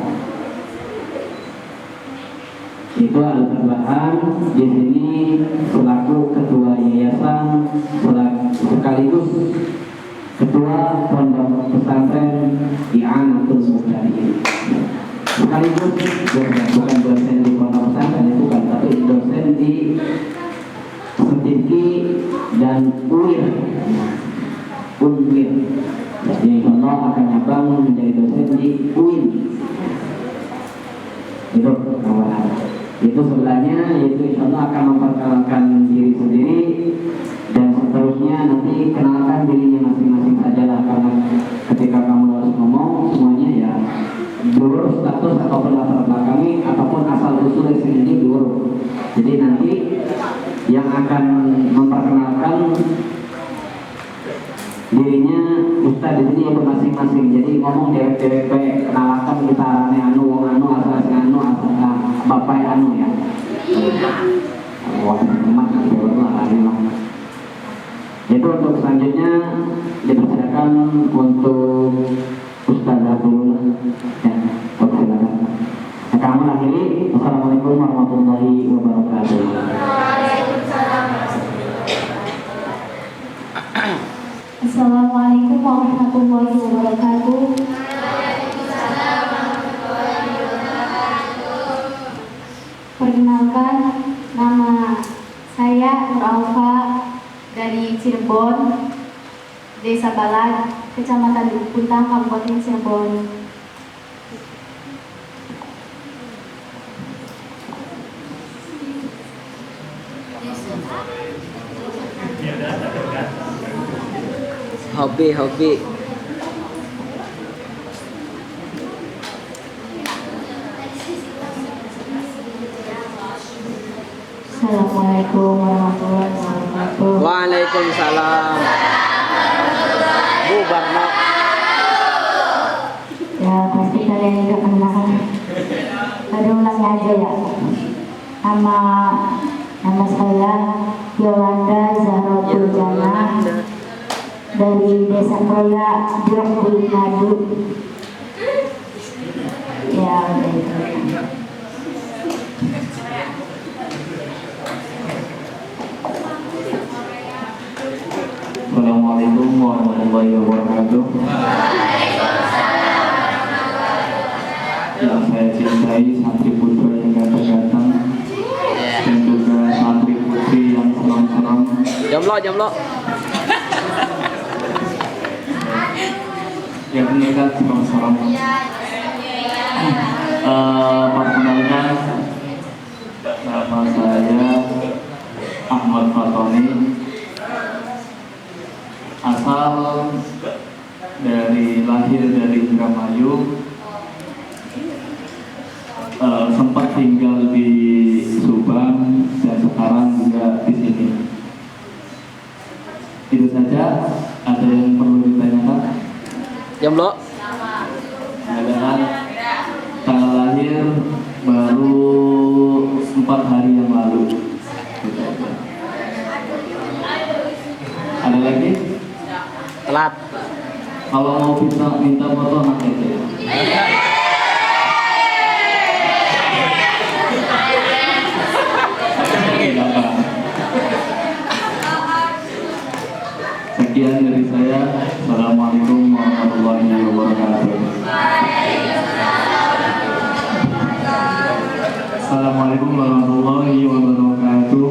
Itu Al-Ustaz Farhan di sini selaku ketua yayasan, sekaligus ketua pondok pesantren I'anatul Murtadin. Sekaligus bukan dosen di pondok pesantren, bukan, tapi dosen di Setiki dan UIR. Jadi Allah akan nyabang menjadi dosen di UIN. Itu kawan. Itu sebelahnya, yaitu insya Allah akan memperkenalkan diri sendiri, dan seterusnya nanti kenalkan dirinya masing-masing sajalah, karena ketika kamu harus ngomong semuanya ya diurus status ataupun latar belakang ataupun asal usul sendiri diurus. Jadi nanti yang akan memperkenalkan dirinya Ustaz di sini itu masing-masing. Jadi ngomong DWP, kenalkan kita anu asal anu asal bapak anu ya. Wah, emak itu untuk selanjutnya dipersilakan untuk Ustazah dulu ya, silakan. Kamu akhiri. Assalamualaikum warahmatullahi wabarakatuh. Nur Alfa dari Cirebon, Desa Balad, Kecamatan Puntang, Kabupaten Cirebon. Hobi. Assalamualaikum warahmatullahi wabarakatuh. Waalaikumsalam. Bubar nak. Ya pasti kalian juga kenal. Tadi ulangi aja ya. Nama saya Yolanda Zahra Purjana dari Desa Kroya, Blok Bulu Madu. Ya, Assalamualaikum warahmatullahi wabarakatuh. Yang saya cintai santri putra yang ganteng-ganteng dan juga santri putri yang serem-serem. Jomblo. Yang ini kan serem-serem. Perkenalkan, nama saya Ahmad Fatoni, asal lahir dari Indramayu, sempat tinggal di Subang dan sekarang juga di sini. Itu saja. Ada yang perlu ditanyakan? Jomblo. Adalah tanggal lahir baru 4 hari yang lalu. Itu aja. Ada lagi? Telat. Kalau mau minta foto nanti aja. Sekian dari saya. Assalamualaikum warahmatullahi wabarakatuh. Assalamualaikum warahmatullahi wabarakatuh.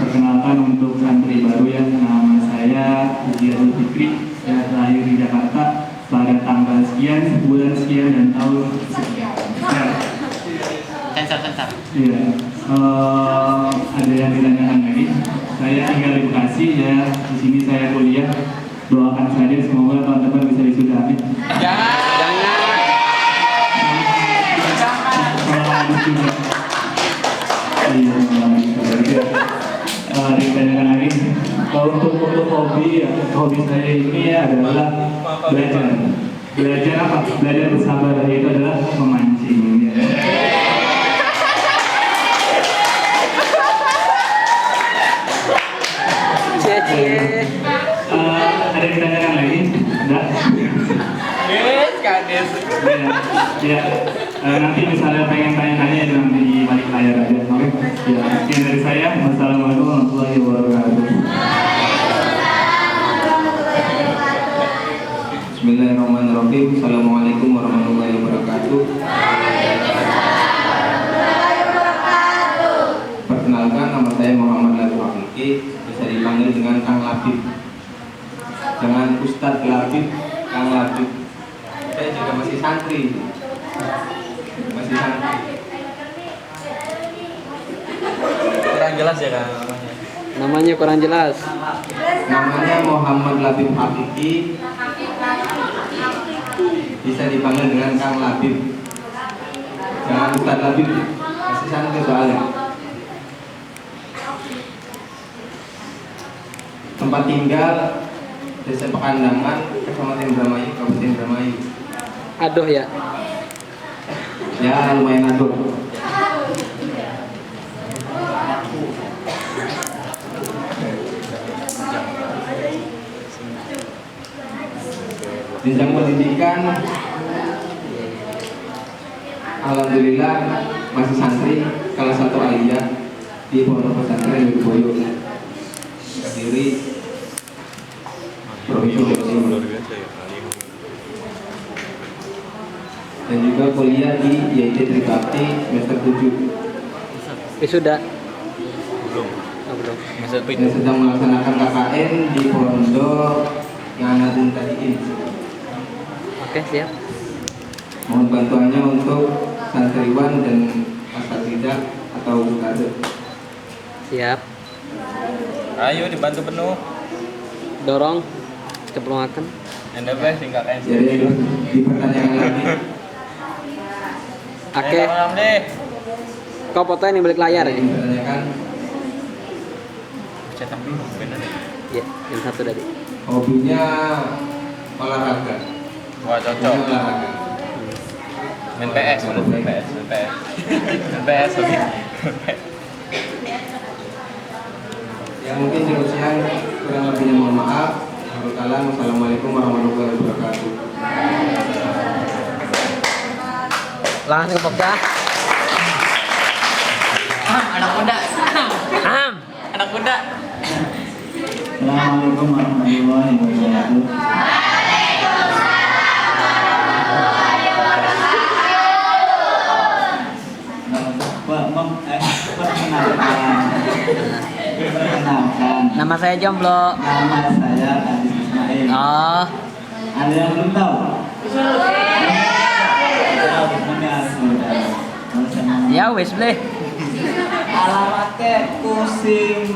Perkenalkan untuk santri baru yang nama saya Ujian Fikri. Saya lahir di Jakarta pada tanggal sekian, bulan sekian dan tahun sekian. Sensor. Iya. Ada yang ditanyakan lagi? Saya tinggal di Bekasi ya. Di sini saya kuliah. Doakan saja semoga teman-teman bisa wisuda. Amin. Jangan. Iya, ditanyakan lagi. Kalau untuk hobi ya, hobi saya ini adalah belajar. Belajar apa? Belajar bersabar, itu adalah memancing. Ya. Ada yang ditanyakan lagi? Enggak? Ya, nanti misalnya pengen tanya-tanya jangan di balik layar aja, oke? Ya, sekian dari saya. Wassalamualaikum warahmatullahi wabarakatuh. Bismillahirrahmanirrahim. Assalamualaikum warahmatullahi wabarakatuh. Perkenalkan, nama saya Muhammad Latif Afiki, bisa dipanggil dengan Kang Labib. Jangan Ustadz Labib, Kang Labib. Saya juga masih santri. Kurang jelas ya kan namanya kurang jelas. Namanya Muhammad Latif Afiki, bisa dipanggil dengan Kang Labib. Jangan Ustadz Labib, masih santri soalnya. Tempat tinggal Desa Pekandangan, Kecamatan Indramayu, Kabupaten Indramayu. Aduh ya. Ya lumayan aduh. Jenjang pendidikan, alhamdulillah masih santri kelas 1 aliyah di Pondok Pesantren Lirboyo, Kediri, Provinsi Jawa Timur. Dan juga juga kuliah di YT Tribakti semester 7 Wisuda. Belum. Oh, belum. Masih yang sedang melaksanakan KKN di Pondok Nganadun Tadiin. Oke, siap. Mohon bantuannya untuk santriwan dan asatidzah atau ustadzah. Siap. Ayo dibantu penuh. Dorong. Ceplongaken. Anda boleh singkat aja. Jadi dipertanyakan lagi. Oke. deh. Kau fotoin di balik layar ini. Dipertanyakan Cetak dulu bener. Ya, yang satu tadi. hobinya olahraga. Wah, Hobinya cocok. olahraga. Main PS, main PS. Main PS hobi. Ya mungkin cukup sekian, kurang lebihnya mohon maaf. Wassalamualaikum warahmatullahi wabarakatuh. Langsung ke Pokja. Anak muda. Anak muda. Assalamualaikum warahmatullahi wabarakatuh. Perkenalkan, Nama saya Jomblo. nama saya Adis Ismail. Oh, Ada yang belum tahu? ya wes bleh. Alamatnya Kusing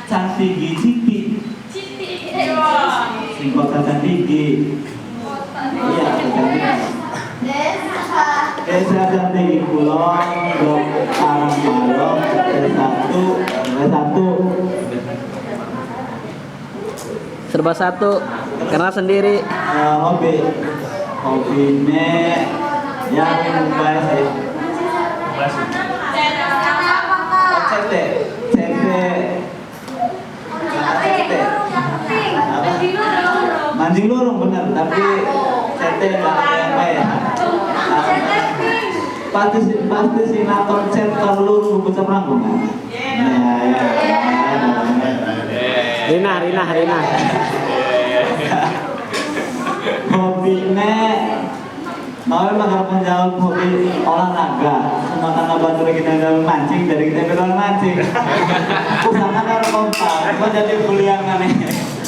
Cantigi Citi. Sing kota Cantigi. Iya, kota Cantigi. Desa Cantigi Kulon, Dok Karangmalong, D1. Serba satu. Karena sendiri. Hobinya yang bahasa mancing lurung bener, tapi CT nggak apa ya. Pasti sinetron center lurung buku seranggung kan? Rina. Hobinya mau bakal menjawab hobi olahraga. Semua tanah batu kita dalam mancing, dari kita dalam mancing. Usahakan harus kompak, kok jadi kuliah nih.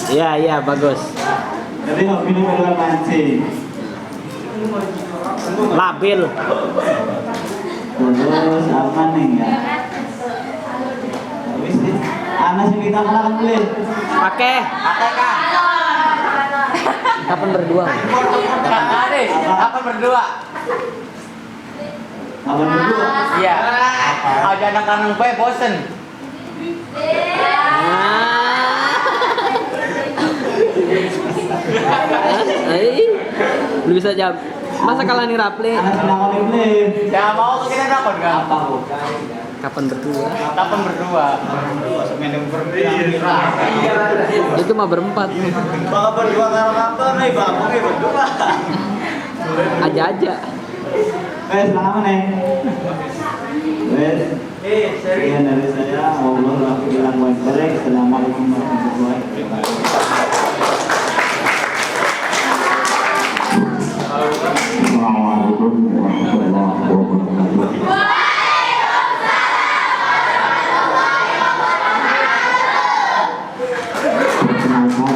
Iya, bagus. Jadi hobinya dalam mancing. Labil. Terus apa nih ya? Habis sih, anak sih kita kenal beli. Pakai. Kak. Kapan berdua? Aris, apa berdua? Apa berdua? Iya. Aja anak-anak gue bosen. Belum bisa jawab. Masa kalah nih Rapli? Anak kenal beli. Ya mau kita dapat kan? Apa bukan? Kapan berdua? Kapan berdua? Itu mah berempat. Bapak berdua karena kantor nih, bapak berdua. Aja. Selamat nih. Sekian dari saya. Wassalamualaikum warahmatullahi wabarakatuh. Assalamualaikum warahmatullahi wabarakatuh. Perkenalkan,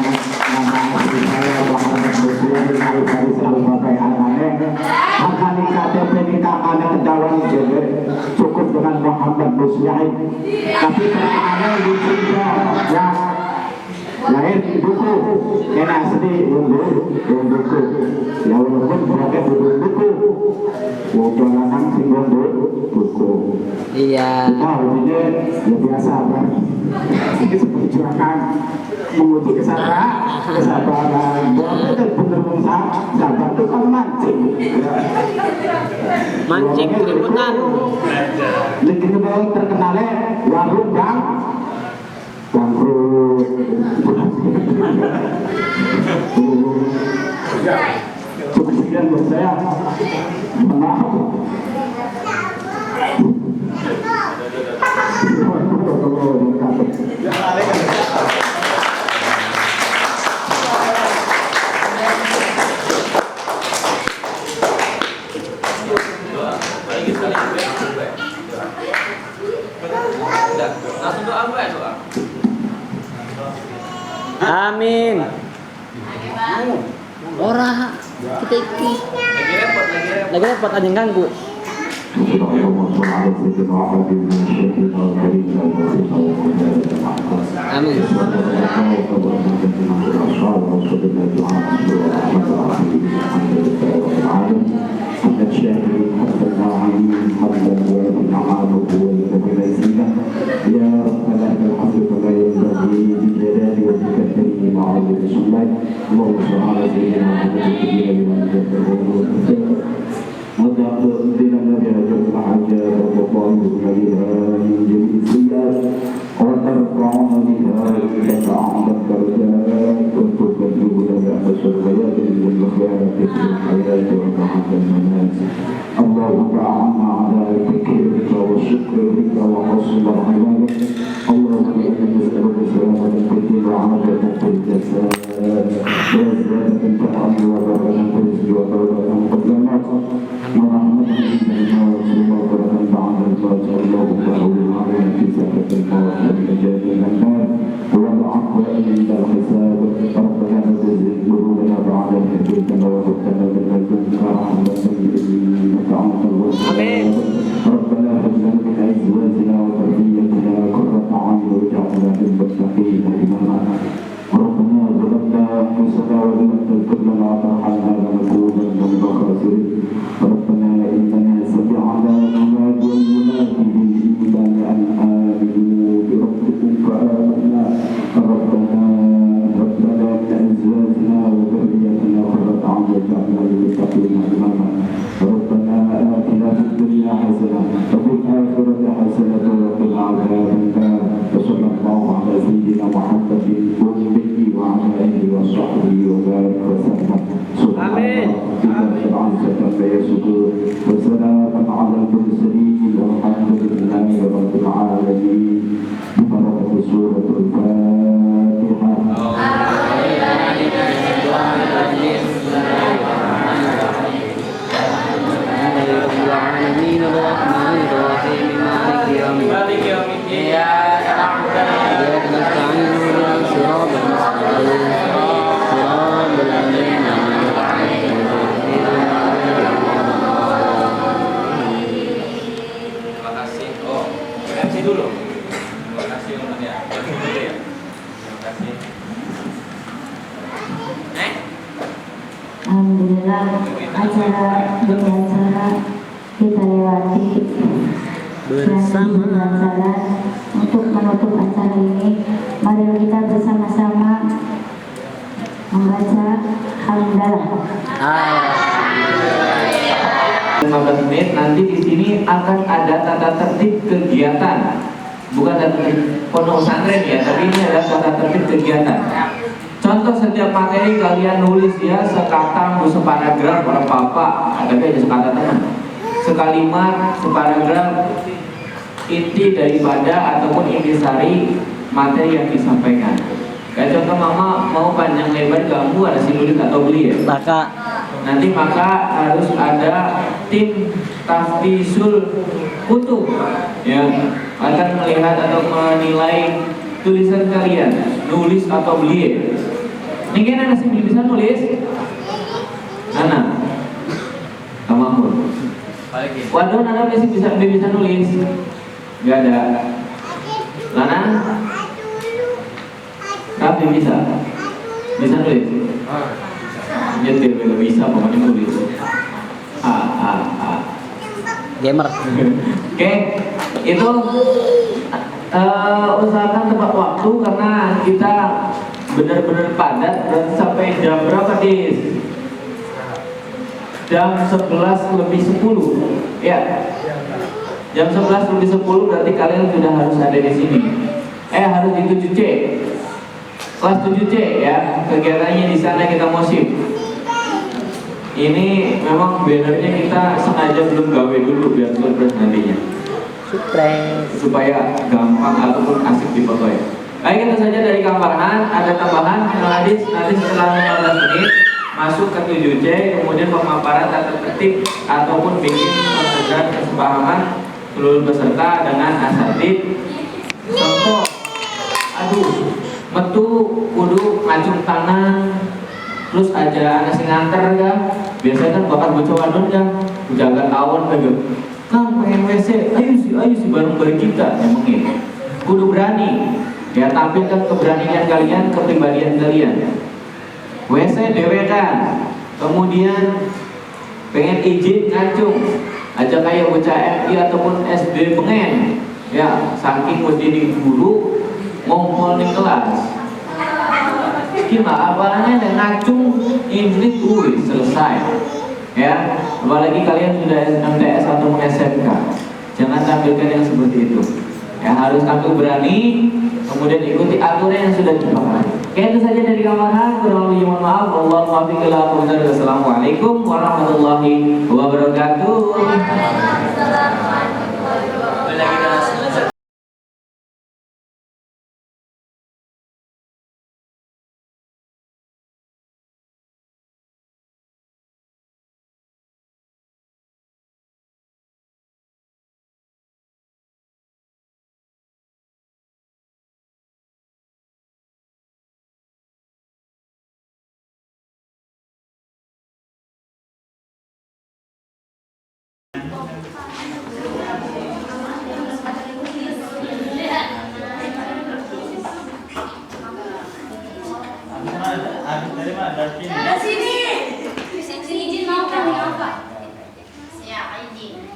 nama asli saya Muhammad Muslim bin Al-Faris Al-Fatih Al-Manek. Akan KTP nikah anak ketahuan jadi cukup dengan Muhammad Muslim. Tapi perkenalkan di sini yang lahir di buku kena asli buku ya walaupun pakai buku wajah lanang sing buku Iya. ini ya biasa kan ini perjuangan menguji kesabaran bahwa itu benar sabar itu kan Mancing keributan. Lagi terkenalnya warung bangkrut. Cukup sekian buat saya. Maaf. Amin. Ora kita iki. Lagi repot aja ganggu. Amin. اللهم أعنا على ذكرك وشكرك وحسن عبادك اللهم إنا نسألك سلامة الدين وعافية في الجسد وزيادة في العمر وبركة في الرزق وبركة قبل الموت ورحمة عندنا ومغفرة بعد الموت اللهم أعوذ علينا في سكرة الموت والنجاة من النار والعفو عند الحساب ربنا لا تزغ قلوبنا بعد إذ هديتنا وهب لنا من لدنك رحمة إنك أنت الوهاب ربنا هب لنا من أزواجنا وذريتنا قرة أعين واجعلنا للمتقين إماما ربنا ظلمنا أنفسنا وإن لم تغفر لنا وترحمنا لنكونن من الخاسرين ربنا إننا سمعنا مناديا ينادي بالإيمان أن آمنوا بربكم فآمنا ربنا هب لنا من أزواجنا وذريتنا قرة أعين واجعلنا للمتقين إماما ربنا آتنا في الدنيا حسنة وفي الآخرة حسنة وقنا عذاب النار وصلى الله على سيدنا محمد وآله وعلى آله وصحبه وبارك وسلم سبحان ربك رب العزة عما يصفون وسلام على المرسلين والحمد لله رب العالمين ببركة سورة الفاتحة. العالمين الرحمن الرحيم مالك يوم الدين إياك نعبد وإياك نستعين اهدنا الصراط المستقيم صراط الذين أنعمت عليهم Terima kasih. Oh, MC dulu. Terima kasih untuk ya. Terima kasih. Alhamdulillah acara demi acara kita lewati bersama. dan acara untuk menutup acara ini mari kita bersama-sama membaca hamdalah. 15 menit nanti di sini akan ada tata tertib kegiatan, bukan tata tertib pondok pesantren ya, tapi ini adalah tata tertib kegiatan. Contoh setiap materi kalian nulis ya sekata, separagraf, per bapak, tapi ada sekata teman, sekalimat, separagraf, inti daripada ataupun intisari materi yang disampaikan. Kayak contoh mama mau panjang lebar kamu ada sinulis atau beli ya? Nanti maka harus ada tim tafsisul kutub ya akan melihat atau menilai tulisan kalian nulis atau beli. Ini kan ada sih bisa nulis? Anak, kamu waduh anak bisa nulis? Gak ada. Lana? Tapi bisa nulis? Nyetir juga bisa, pokoknya nulis. Gamer. Oke, itu usahakan tepat waktu karena kita benar-benar padat dan sampai jam berapa Dis? Jam 11:10 ya. Jam 11:10 berarti kalian sudah harus ada di sini. Harus di 7C. Kelas 7C ya, kegiatannya di sana kita mau shift. Ini memang bannernya kita sengaja belum gawe dulu biar surprise nantinya. Surprise. Supaya gampang ataupun asik difoto ya. Baik, itu saja dari Kang Farhan. Ada tambahan nanti setelah 15 menit masuk ke 7C, kemudian pemaparan tata tertib ataupun bikin kesadaran kesepahaman seluruh peserta dengan asatid. Contoh metu kudu ngajung tangan, terus aja anak sing nganter ya. Biasanya kan bakal bocah wadon ya, jaga kawan aja. Kan pengen WC, ayo sih bareng-bareng kita, emang ini. Kudu berani, ya tampilkan keberanian kalian, kepribadian kalian. WC dewekan, kemudian pengen izin ngacung, aja kayak bocah MI ataupun SD pengen, ya saking mesti di guru ngumpul di kelas. Gimana apalagi yang ngacung ini tuh selesai, ya. Apalagi kalian sudah MTS atau SMK, jangan tampilkan yang seperti itu. Ya harus tampil berani, kemudian ikuti aturan yang sudah dipakai. Oke, itu saja dari Kamaran. Kurang lebih mohon maaf. Wassalamualaikum warahmatullahi wabarakatuh. Dari sini. Izin mau kan apa? Ya, izin.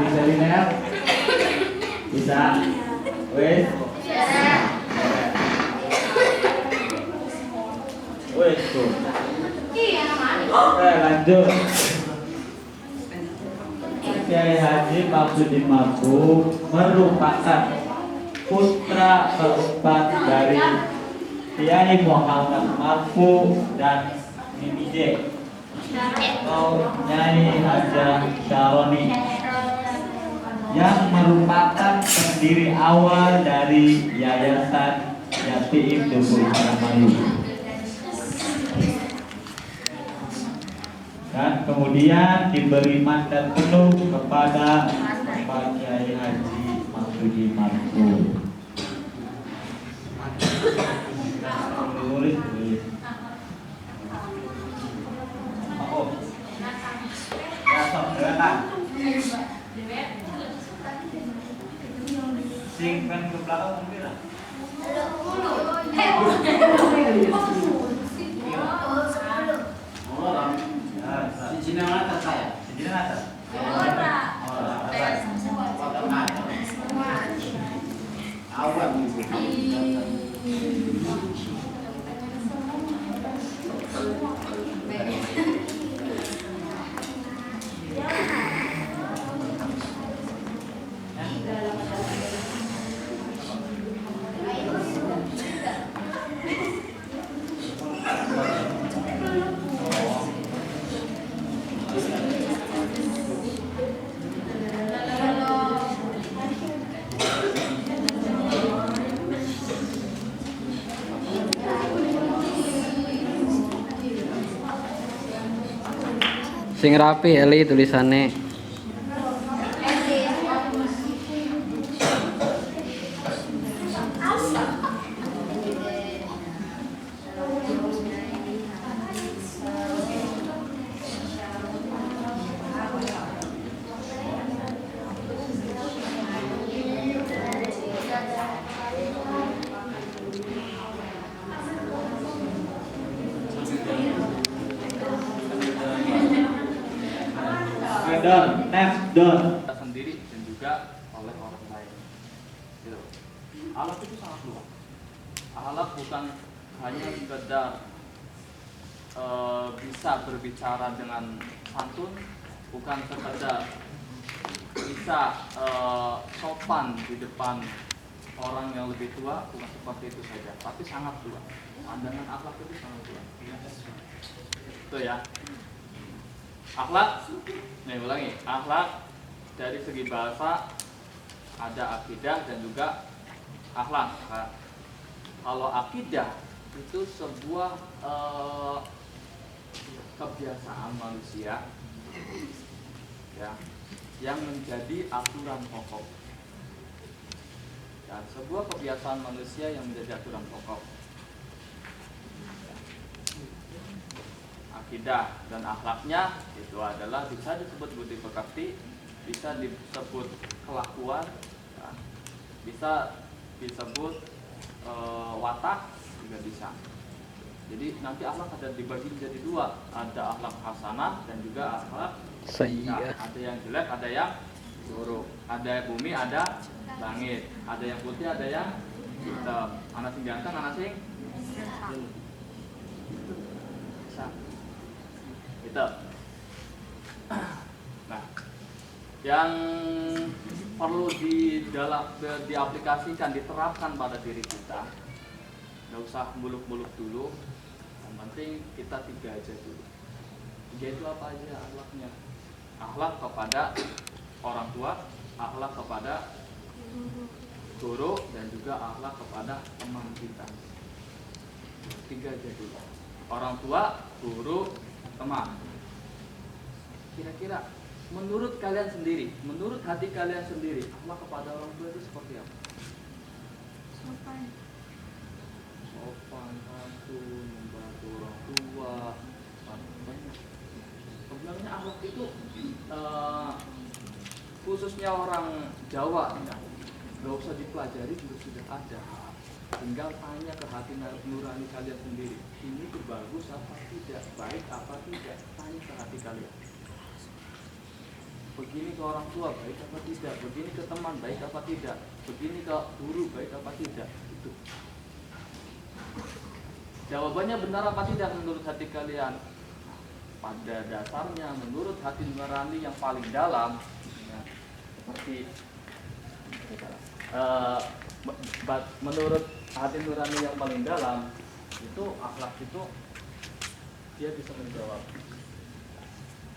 Bisa linear? Bisa? Wes? Wes tuh. Lanjut. Kiai Haji Maksudi Mampu merupakan putra keempat dari Kiai Muhammad Mampu dan Mimi J atau Nyai Haja Syaroni, yang merupakan pendiri awal dari Yayasan Yatim Dukuh Indramayu. Dan kemudian diberi mandat penuh kepada Pak Kiai Haji Maksudi Mampu. Tulis. Oh. Ya, sok, silakan. Sing kan ke belakang mungkin lah. Sini mana saya? Sini atas. Awan Sing rapi Eli tulisannya. Don, next don. Sendiri dan juga oleh orang lain. Gitu. Akhlak itu sangat luas. Akhlak bukan hanya sekedar bisa berbicara dengan santun, bukan sekedar bisa sopan di depan orang yang lebih tua, bukan seperti itu saja, tapi sangat luas. Pandangan akhlak itu sangat luas. Itu ya. Akhlak, ulangi, akhlak dari segi bahasa ada akidah dan juga akhlak. Kalau akidah itu sebuah kebiasaan manusia ya, yang menjadi aturan pokok. Dan sebuah kebiasaan manusia yang menjadi aturan pokok. Akidah dan akhlaknya itu adalah bisa disebut budi pekerti, bisa disebut kelakuan, ya, bisa disebut watak juga bisa. Jadi nanti akhlak ada dibagi menjadi dua, ada akhlak hasanah dan juga akhlak sayyi'ah. Ada yang jelek, ada yang buruk, ada bumi, ada langit, ada yang putih, ada yang hitam, ana sing ganteng, ana sing bisa. Gitu. Nah, yang perlu diaplikasikan, diterapkan pada diri kita, nggak usah muluk-muluk dulu. Yang penting kita 3 aja dulu. 3 itu apa aja akhlaknya? Akhlak kepada orang tua, akhlak kepada guru, dan juga akhlak kepada teman kita. 3 aja dulu. Orang tua, guru, teman. Kira-kira menurut kalian sendiri, menurut hati kalian sendiri, akhlak kepada orang tua itu seperti apa? Sopan, santun, membantu orang tua, banyak. Sebenarnya akhlak itu khususnya orang Jawa, ya, nggak usah dipelajari juga sudah ada. Tinggal tanya ke hati nurani kalian sendiri. Ini tuh bagus apa tidak, baik apa tidak, tanya ke hati kalian. Begini ke orang tua baik apa tidak, begini ke teman baik apa tidak, begini ke guru baik apa tidak. Itu jawabannya benar apa tidak menurut hati kalian. Pada dasarnya menurut hati nurani yang paling dalam, ya, seperti menurut hati nurani yang paling dalam itu akhlak itu dia bisa menjawab,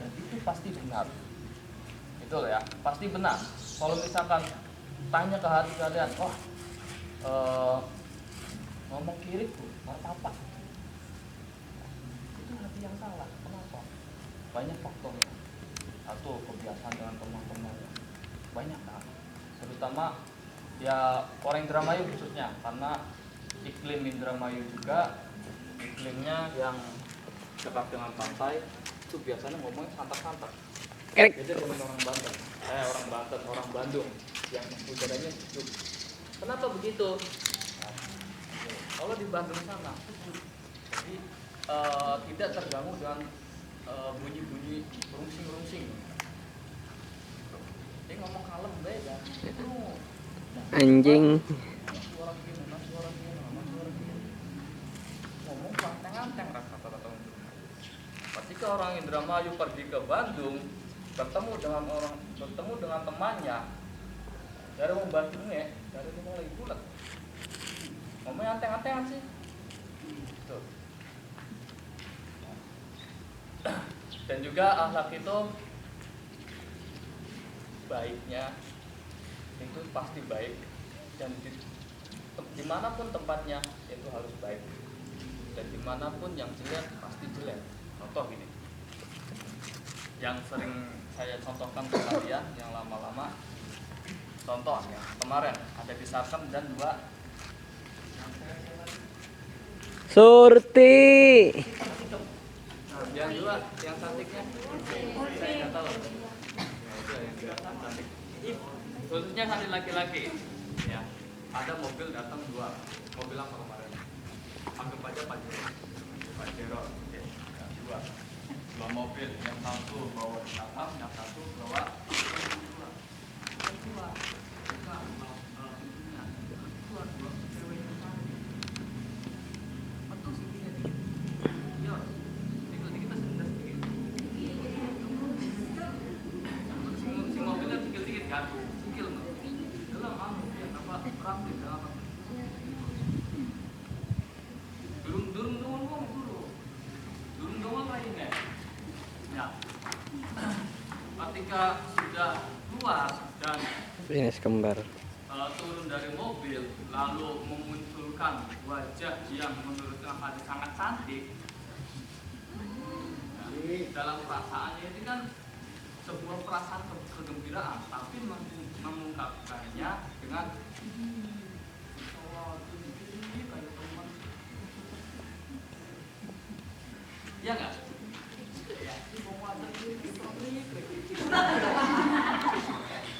dan itu pasti benar. Itu ya, pasti benar. Kalau misalkan tanya ke hati kalian, ngomong kiri tuh nggak apa-apa, itu hati yang salah. Kenapa? Banyak faktornya. Atau kebiasaan dengan teman-teman, banyak kan. Terutama ya orang Indramayu khususnya, karena iklim Indramayu juga iklimnya yang dekat dengan pantai, itu biasanya ngomongnya santai-santai. Jadi dengan orang Banten, orang Bandung yang udaranya sejuk, Kenapa begitu? Kalau di Bandung sana, jadi tidak terganggu dengan bunyi-bunyi rungsing-rungsing. Dia ngomong kalem beda. Itu Anjing. suara gini, suara gini. Ngomong anteng-anteng rata-rata. Ketika orang Indramayu pergi ke Bandung, bertemu dengan temannya, dari mau Bandungnya, dari mau lagi bulat. Ngomongnya anteng-antengan sih. Tuh. Dan juga akhlak itu baiknya itu pasti baik, dan dimanapun tempatnya itu harus baik, dan dimanapun yang jelek pasti jelek. Contoh gini, yang sering saya contohkan ke kalian yang lama-lama, contoh ya, kemarin ada di Sarkem dan 2 Surti. yang 2 yang cantiknya saya nggak tahu. Cantik. Khususnya hari laki-laki ya, ada mobil datang 2 mobil apa kemarin, anggap aja Pajero oke. Ya, 2 mobil, yang satu bawa Batam, yang satu bawa ketika sudah keluar dan Penis kembar. Turun dari mobil lalu memunculkan wajah yang menurut Ahmad sangat cantik, dalam perasaannya ini kan sebuah perasaan kegembiraan, tapi mengungkapkannya dengan ya nggak?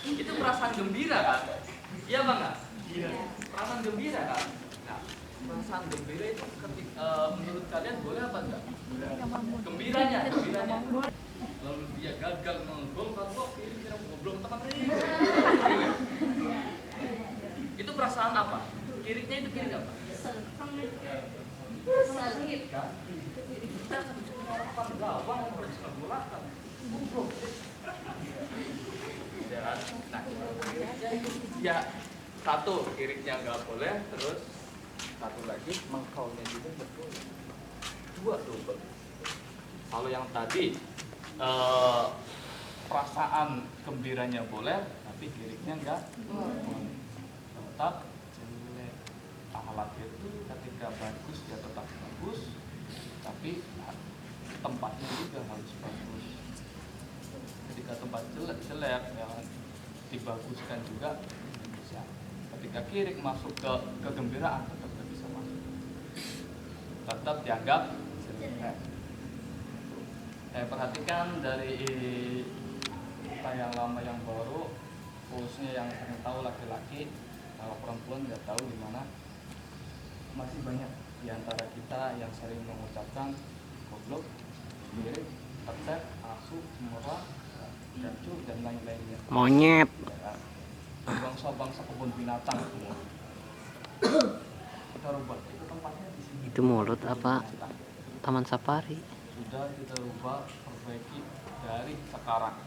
Itu perasaan gembira kan? Iya bang nggak? Iya. Perasaan gembira kan? Nah, perasaan gembira itu menurut kalian boleh apa enggak? Gembiranya. Lalu dia gagal menggol, kok ini kira goblok teman ini. Itu perasaan apa? Kiriknya itu kirik apa? Sakit kan? Gawang mempercelakan. Ya, satu kiriknya nggak boleh, terus satu lagi mengkaunya juga nggak boleh. 2 double. Kalau yang tadi perasaan gembiranya boleh, tapi kiriknya nggak boleh. Tetap jelek. Akhlak itu ketika bagus ya tetap bagus, tapi tempatnya juga harus bagus. Ketika tempat jelek ya dibaguskan juga bisa. Ketika kirik masuk ke kegembiraan tetap tidak bisa masuk, tetap dianggap jelek. Saya perhatikan dari yang lama yang baru, khususnya yang sering tahu laki-laki, kalau perempuan nggak tahu di mana. Masih banyak di antara kita yang sering mengucapkan goblok, kirik, pecek, asu, murah, jacu, dan lain-lainnya. Monyet. Bangsa-bangsa kebun binatang semua. Kita rubah itu tempatnya di sini. Itu mulut apa? Taman safari. Sudah kita rubah, perbaiki dari sekarang.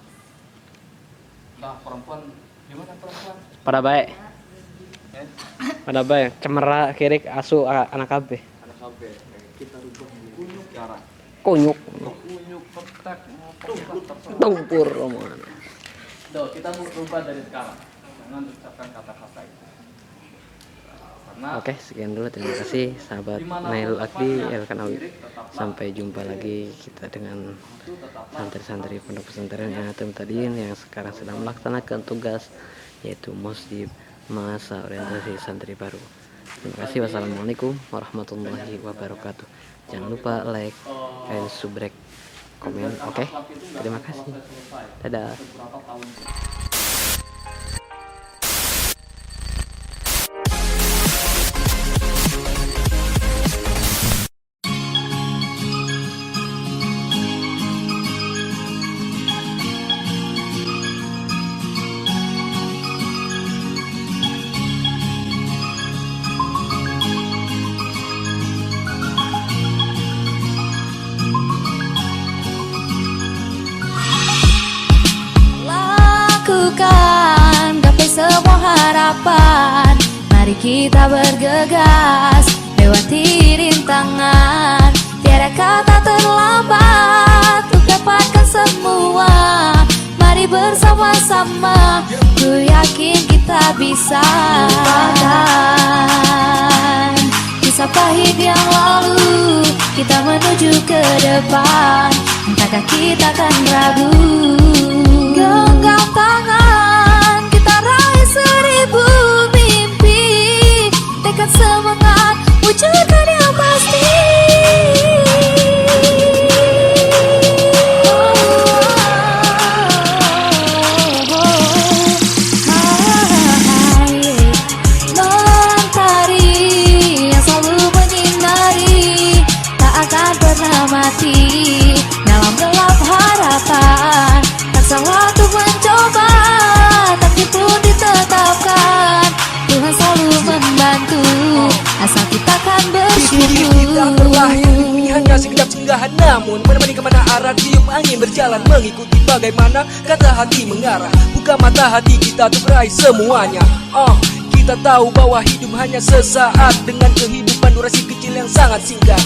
Nah, perempuan gimana perempuan? Pada baik. Pada baik. Cemera, kirik, asu, anak KB. Ada KB. Kita rubah kunyuk sekarang. Kunyuk. Kunyuk, petek, Tumpur omongan. Tuh, kita rubah dari sekarang. Jangan ucapkan kata-kata itu. Karena Oke, sekian dulu. Terima kasih sahabat Nail Akdi Elkanawi. Sampai jumpa lagi kita dengan santri-santri pondok pesantren yang tadiin yang sekarang sedang melaksanakan tugas, yaitu musdib masa orientasi santri baru. Terima kasih. Wassalamualaikum warahmatullahi wabarakatuh. Jangan lupa like and subrek komen. Oke, terima kasih. Dadah. beberapa tahun kita bergegas lewati rintangan. Tiada kata terlambat untuk dapatkan semua. Mari bersama-sama, ku yakin kita bisa lupakan kisah pahit yang lalu. Kita menuju ke depan, entahkah kita akan ragu. Genggam tangan, kita raih 1000 mimpi. Tekad semangat, wujudkan yang pasti. Mati dalam gelap harapan, tak waktu mencoba, takdir pun ditetapkan. Tuhan selalu membantu, asal kita kan bersyukur. Kita terlahir ini hanya sekedap singgahan, namun menemani kemana arah tiup angin berjalan, mengikuti bagaimana kata hati mengarah. Buka mata hati kita untuk meraih semuanya. Kita tahu bahwa hidup hanya sesaat, dengan kehidupan durasi kecil yang sangat singkat.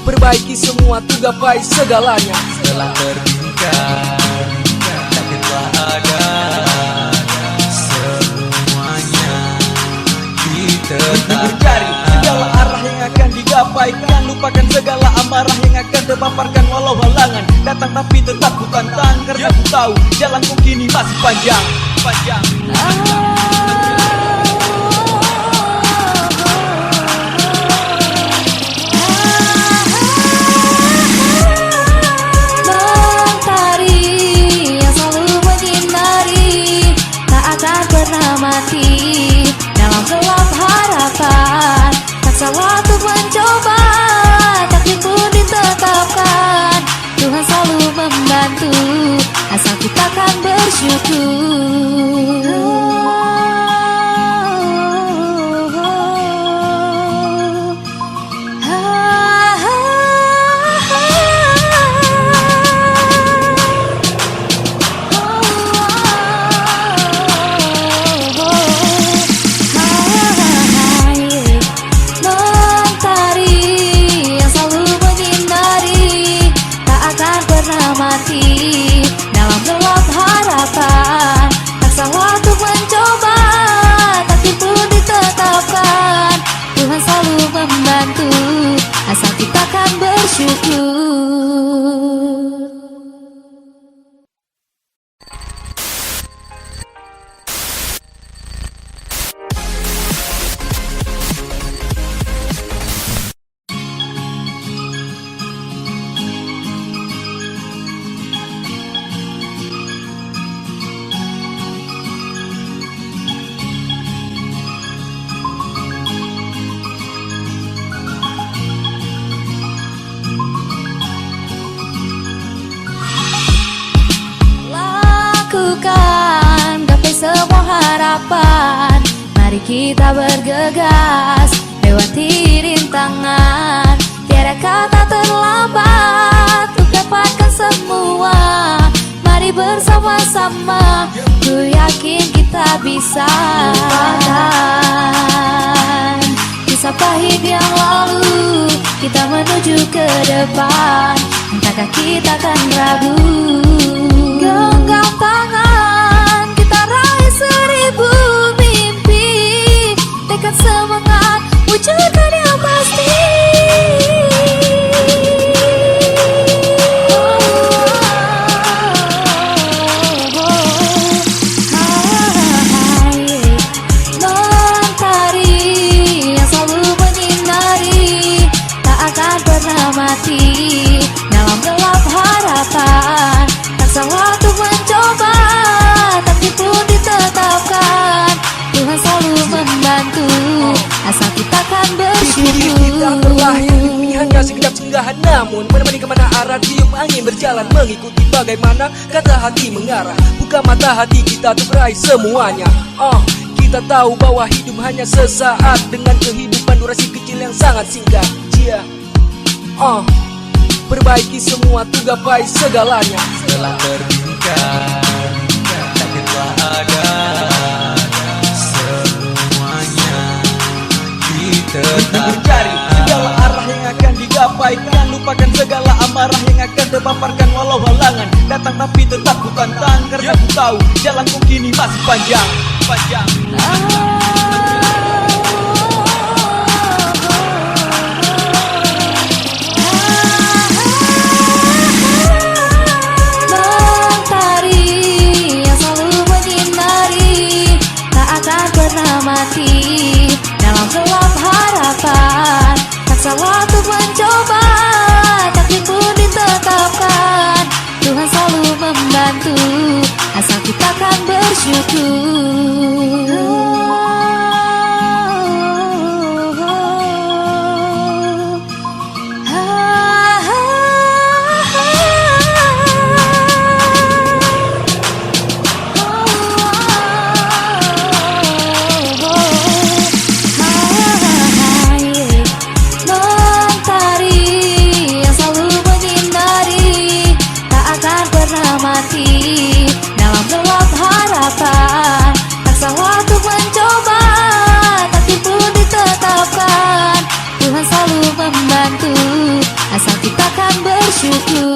Perbaiki semua tuh gapai segalanya. Setelah terbingkai, takdir telah ada. Semuanya kita mencari segala arah yang akan digapai. Jangan lupakan segala amarah yang akan terpaparkan. Walau halangan datang tapi tetap ku tantang, karena ku tahu jalanku kini masih panjang. Mati dalam gelap harapan, tak waktu mencoba, takdir pun ditetapkan. Tuhan selalu membantu, asal kita kan bersyukur. Mati dalam gelap harapan, tak waktu mencoba, takdir pun ditetapkan. Tuhan selalu membantu, asal kita kan bersyukur. Gapai semua harapan, mari kita bergegas lewati rintangan. Tiada kata terlambat untuk dapatkan semua. Mari bersama-sama, ku yakin kita bisa lupakan kisah pahit yang lalu. Kita menuju ke depan, entahkah kita akan ragu. Genggam tangan, kita raih 1000 mimpi. Tekad semangat, wujudkan yang pasti. Mentari yang selalu menyinari, tak akan pernah mati dalam gelap harapan. Waktu mencoba, takdir pun ditetapkan. Tuhan selalu membantu, asal kita kan bersyukur. Kita terlahir ini hanya sekedap singgahan, namun menemani kemana arah tiup angin berjalan, mengikuti bagaimana kata hati mengarah. Buka mata hati kita untuk meraih semuanya. Kita tahu bahwa hidup hanya sesaat, dengan kehidupan durasi kecil yang sangat singkat. Perbaiki semua tuh gapai segalanya. Setelah terbingkai, takdir telah ada. Cari segala arah yang akan digapaikan, lupakan segala amarah yang akan terpaparkan. Walau halangan datang tapi tetap ku tantang, karena ku tahu jalanku kini masih panjang. Mentari yang selalu menyinari tak akan pernah mati dalam gelap harapan. Tak salah untuk mencoba, takdir pun ditetapkan. Tuhan selalu membantu asal kita kan bersyukur. Dalam gelap harapan, tak salah untuk mencoba, takdir pun ditetapkan. Tuhan selalu membantu asal kita kan bersyukur.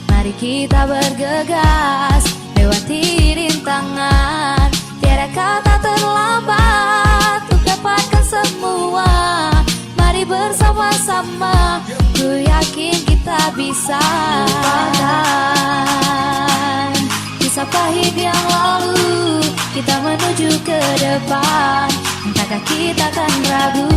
Mari kita bergegas lewati rintangan, tiada kata terlambat untuk dapatkan semua. Mari bersama-sama, ku yakin kita bisa lupakan kisah pahit yang lalu, kita menuju ke depan. Entahkah kita akan ragu,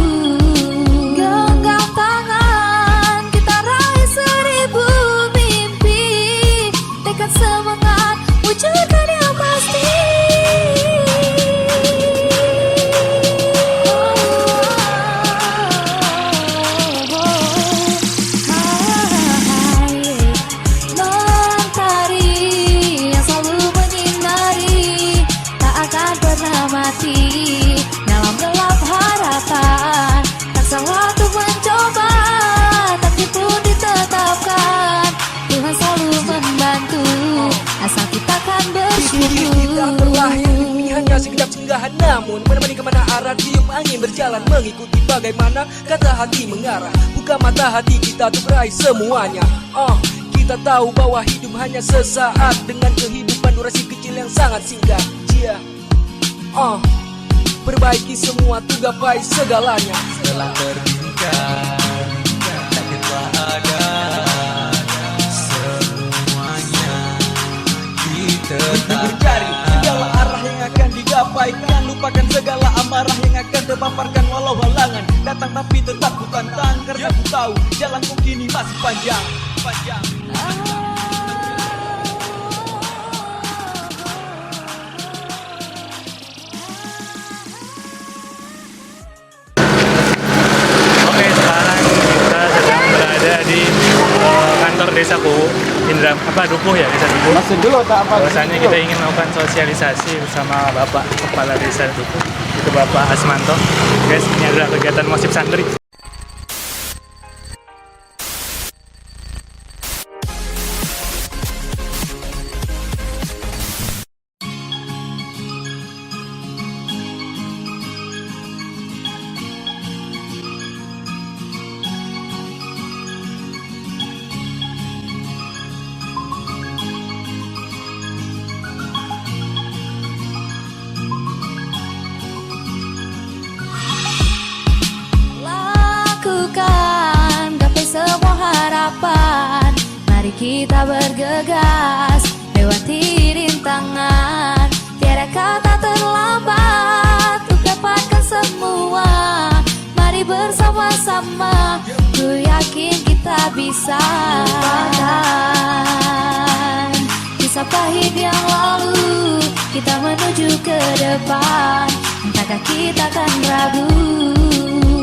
genggam tangan, kita raih 1000 mimpi, tekad semangat, wujudkan yang pasti. Mentari yang selalu menyinari tak akan pernah mati dalam gelap harapan. Tak salah untuk mencoba, takdir pun ditetapkan. Tuhan selalu membantu asal kita kan bersyukur. Kita terlahir ini hanya sekedap singgahan, namun menemani kemana arah tiup angin berjalan, mengikuti bagaimana kata hati mengarah. Buka mata hati kita untuk meraih semuanya. Kita tahu bahwa hidup hanya sesaat, dengan kehidupan durasi kecil yang sangat singkat. Perbaiki semua tuh gapai segalanya. Setelah terbingkai, takdir telah ada, semuanya kita Cari segala arah yang akan digapaikan, lupakan segala amarah yang akan terpaparkan. Walau halangan datang tapi tetap ku tantang, karena ku tahu jalanku kini masih panjang. Oke, sekarang kita sedang berada di kantor desaku, Dukuh ya, desa Dukuh. Masuk dulu tak apa? Bahwasanya kita ingin melakukan sosialisasi bersama Bapak Kepala Desa Dukuh, itu Bapak Asmanto. Guys, ini adalah kegiatan Mosip Santri. Mari kita bergegas lewati rintangan, tiada kata terlambat untuk dapatkan semua. Mari bersama-sama, ku yakin kita bisa lupakan kisah masa pahit yang lalu, kita menuju ke depan. Entahkah kita akan ragu?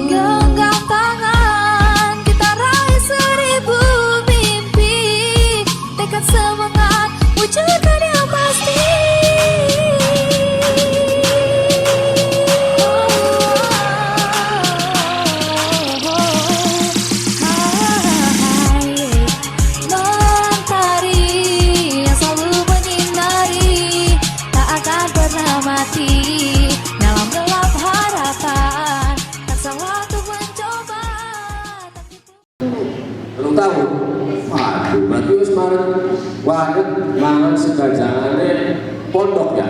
Genggam tangan, kita raih 1000 mimpi. Tekad semangat, wujudkan yang pasti. Dalam gelap harapan, tak salah untuk mencoba. Belum tahu? Waduh, berarti wis waduh mangan segajangane pondok ya.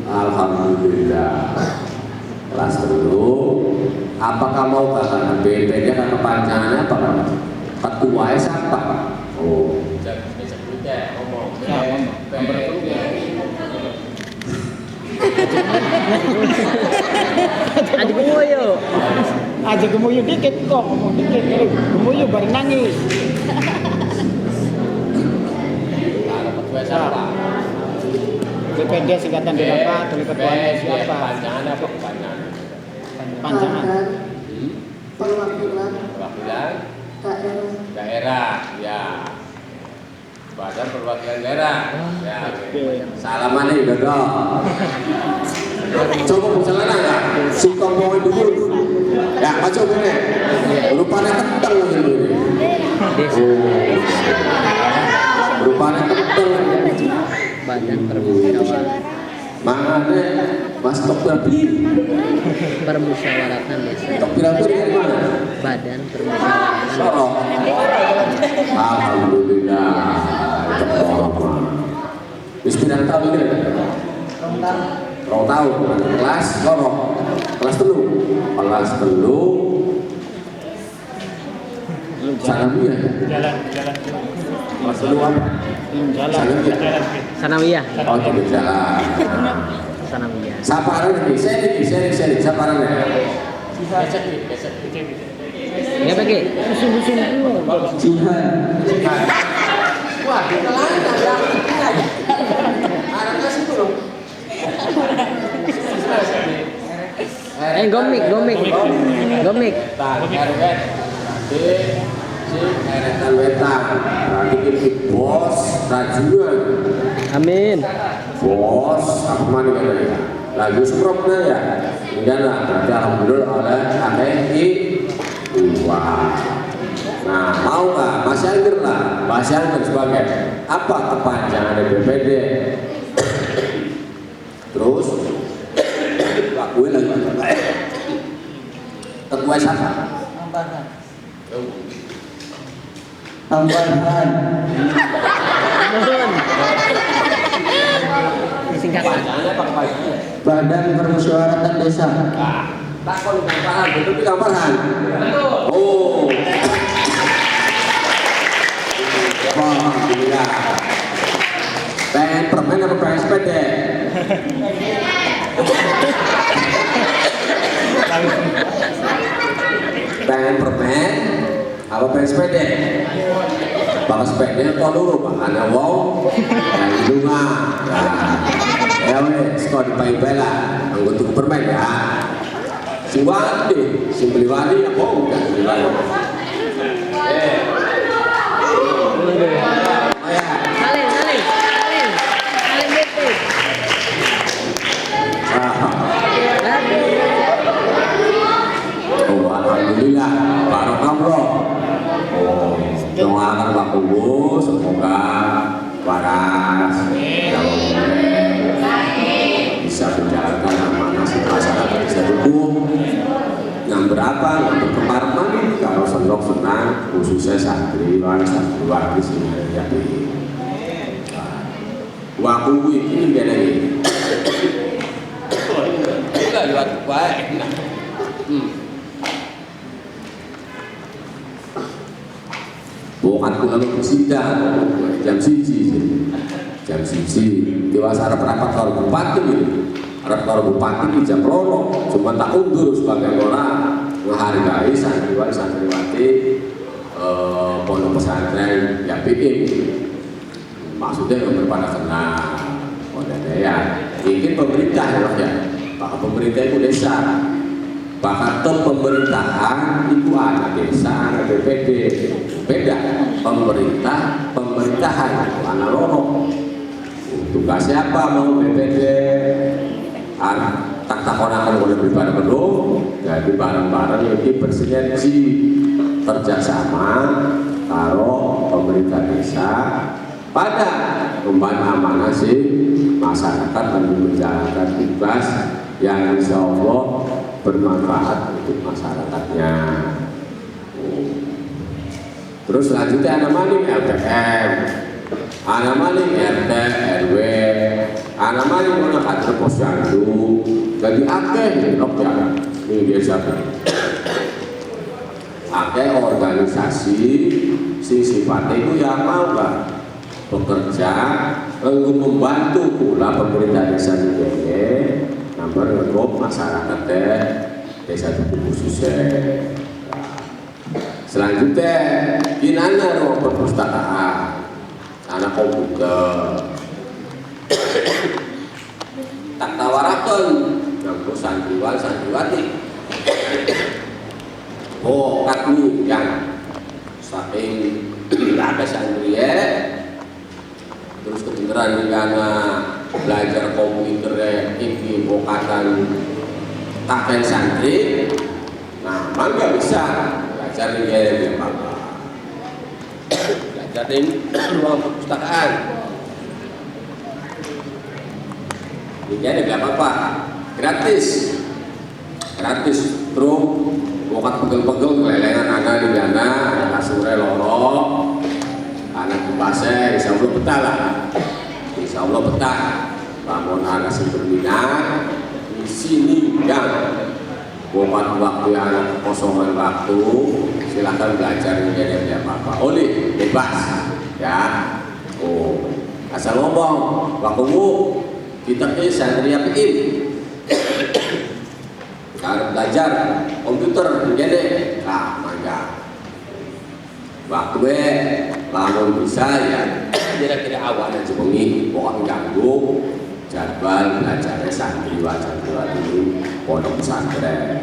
Alhamdulillah. Kelas dulu. Apakah mau kakak BPD kan kepanjangannya apa kan? Ketua siapa? Oh, bisa ngomong. Aja gemuyu. Aja gemuyu dikit kok, ngomong dikit. Gemuyu baru nangis. Siapa? BPD Singkatan Dirapa, ketuanya siapa? Panjangannya apa? Panjangan. Perwakilan daerah, ya. Badan Perwakilan Daerah. Ya. Salaman nih, dong. Coba misalnya enggak? Si kompongin dulu. Ya, maju ini. Rupanya kentang ini. Rupanya kentang. Badan permusyawaratan. Mana Mas Tok Berpilih? Permusyawaratan desa. Tok Berpilih dari mana? Badan permusyawaratan. Sorong. Alhamdulillah. Inspirasi tahu ini? Rong tahu. Kelas lorong. Kelas telu. Kelas telu. Sanawiyah. Jalan. Kelas telu apa? Sanawiyah. Sanawiyah. Oh, tidak jalan. Sanawiyah. Saparan ini, seri, saparan ini. Besok. Ya pakai. Jihan. Wah, kita lancar ya. Arahnya situ loh. Gomik. Eretan wetan. Berarti ini bos rajuan. Amin. Bos, apa mana ya? Lagu sepropnya ya. Enggak lah, berarti alhamdulillah oleh AMI 2. Nah, mau nggak? Bahasa Inggris lah. Bahasa Inggris sebagai apa kepanjangan BPD? Terus lakuin lagi. Ketua siapa? Tambahan. Singkatan. Badan Permusyawaratan Desa. Tak kalau gambaran, betul gambaran. Oh. Alhamdulillah. Pengen permen apa pengen sepeda? Pengen permen apa pengen sepeda? Bapak sepeda kok dulu makanya wow. Yang bunga. Ya wes, kau dipakai lah. Anggota permen ya. Si Wadi, si beli Wadi ya kok udah beli Wadi. Saling betul. Oh, alhamdulillah, barokah bro. Oh, doakan Pak Kubu semoga waras, bisa menjalankan amanah masyarakat bisa dukung. Yang berapa, yang berkemar-kemar kalau senang khususnya santriwan sebenarnya ya di Waku ini beda nih. Enggak lewat baik. Bukan lalu bersidang jam siji dewasa rapat kalau bupati ini. Para bupati di jam loro, cuma tak undur sebagai orang menghargai santriwati pondok pesantren YPI. maksudnya kepada kena ya mungkin pemerintah ya bahkan pemerintah itu desa bahkan pemerintahan itu anak desa anak BPD beda pemerintah pemerintahan itu anak lorong tugasnya apa mau BPD tak takonakan oleh bareng-bareng jadi bareng-bareng ini bersinergi kerjasama karo pemerintah desa pada membantu amanah sih masyarakat dan menjalankan tugas yang insya Allah bermanfaat untuk masyarakatnya. Terus selanjutnya ada maning LPM, ada maning RT, RW, ada maning mana kader posyandu, jadi akeh ya ini desa. Akeh organisasi si sifatnya itu yang mau kan bekerja untuk membantu pula pemerintah desa juga nomor ngegop masyarakat desa itu khususnya. Selanjutnya gimana ruang perpustakaan anak komputer tak tawarakan yang santriwan santriwati kami yang saking tidak ada santri terus kedengeran karena belajar komputer ini bokatan kakek santri nah mangga bisa belajar ini apa belajar di ruang perpustakaan ini ada apa-apa gratis terus bokat pegel-pegel kelelengan anak di sana kasurnya lorong anak kupasnya insya Allah betah lah insya Allah betah bangun anak berminat di sini yang bukan waktu anak kosongan waktu silahkan belajar menjadi apa-apa oleh bebas ya asal ngomong waktu kita santri yakin kalau belajar komputer menjadi mangga waktu lamun bisa ya kira-kira awal dan sebengi pokoknya ganggu jadwal belajarnya santriwan dulu pondok pesantren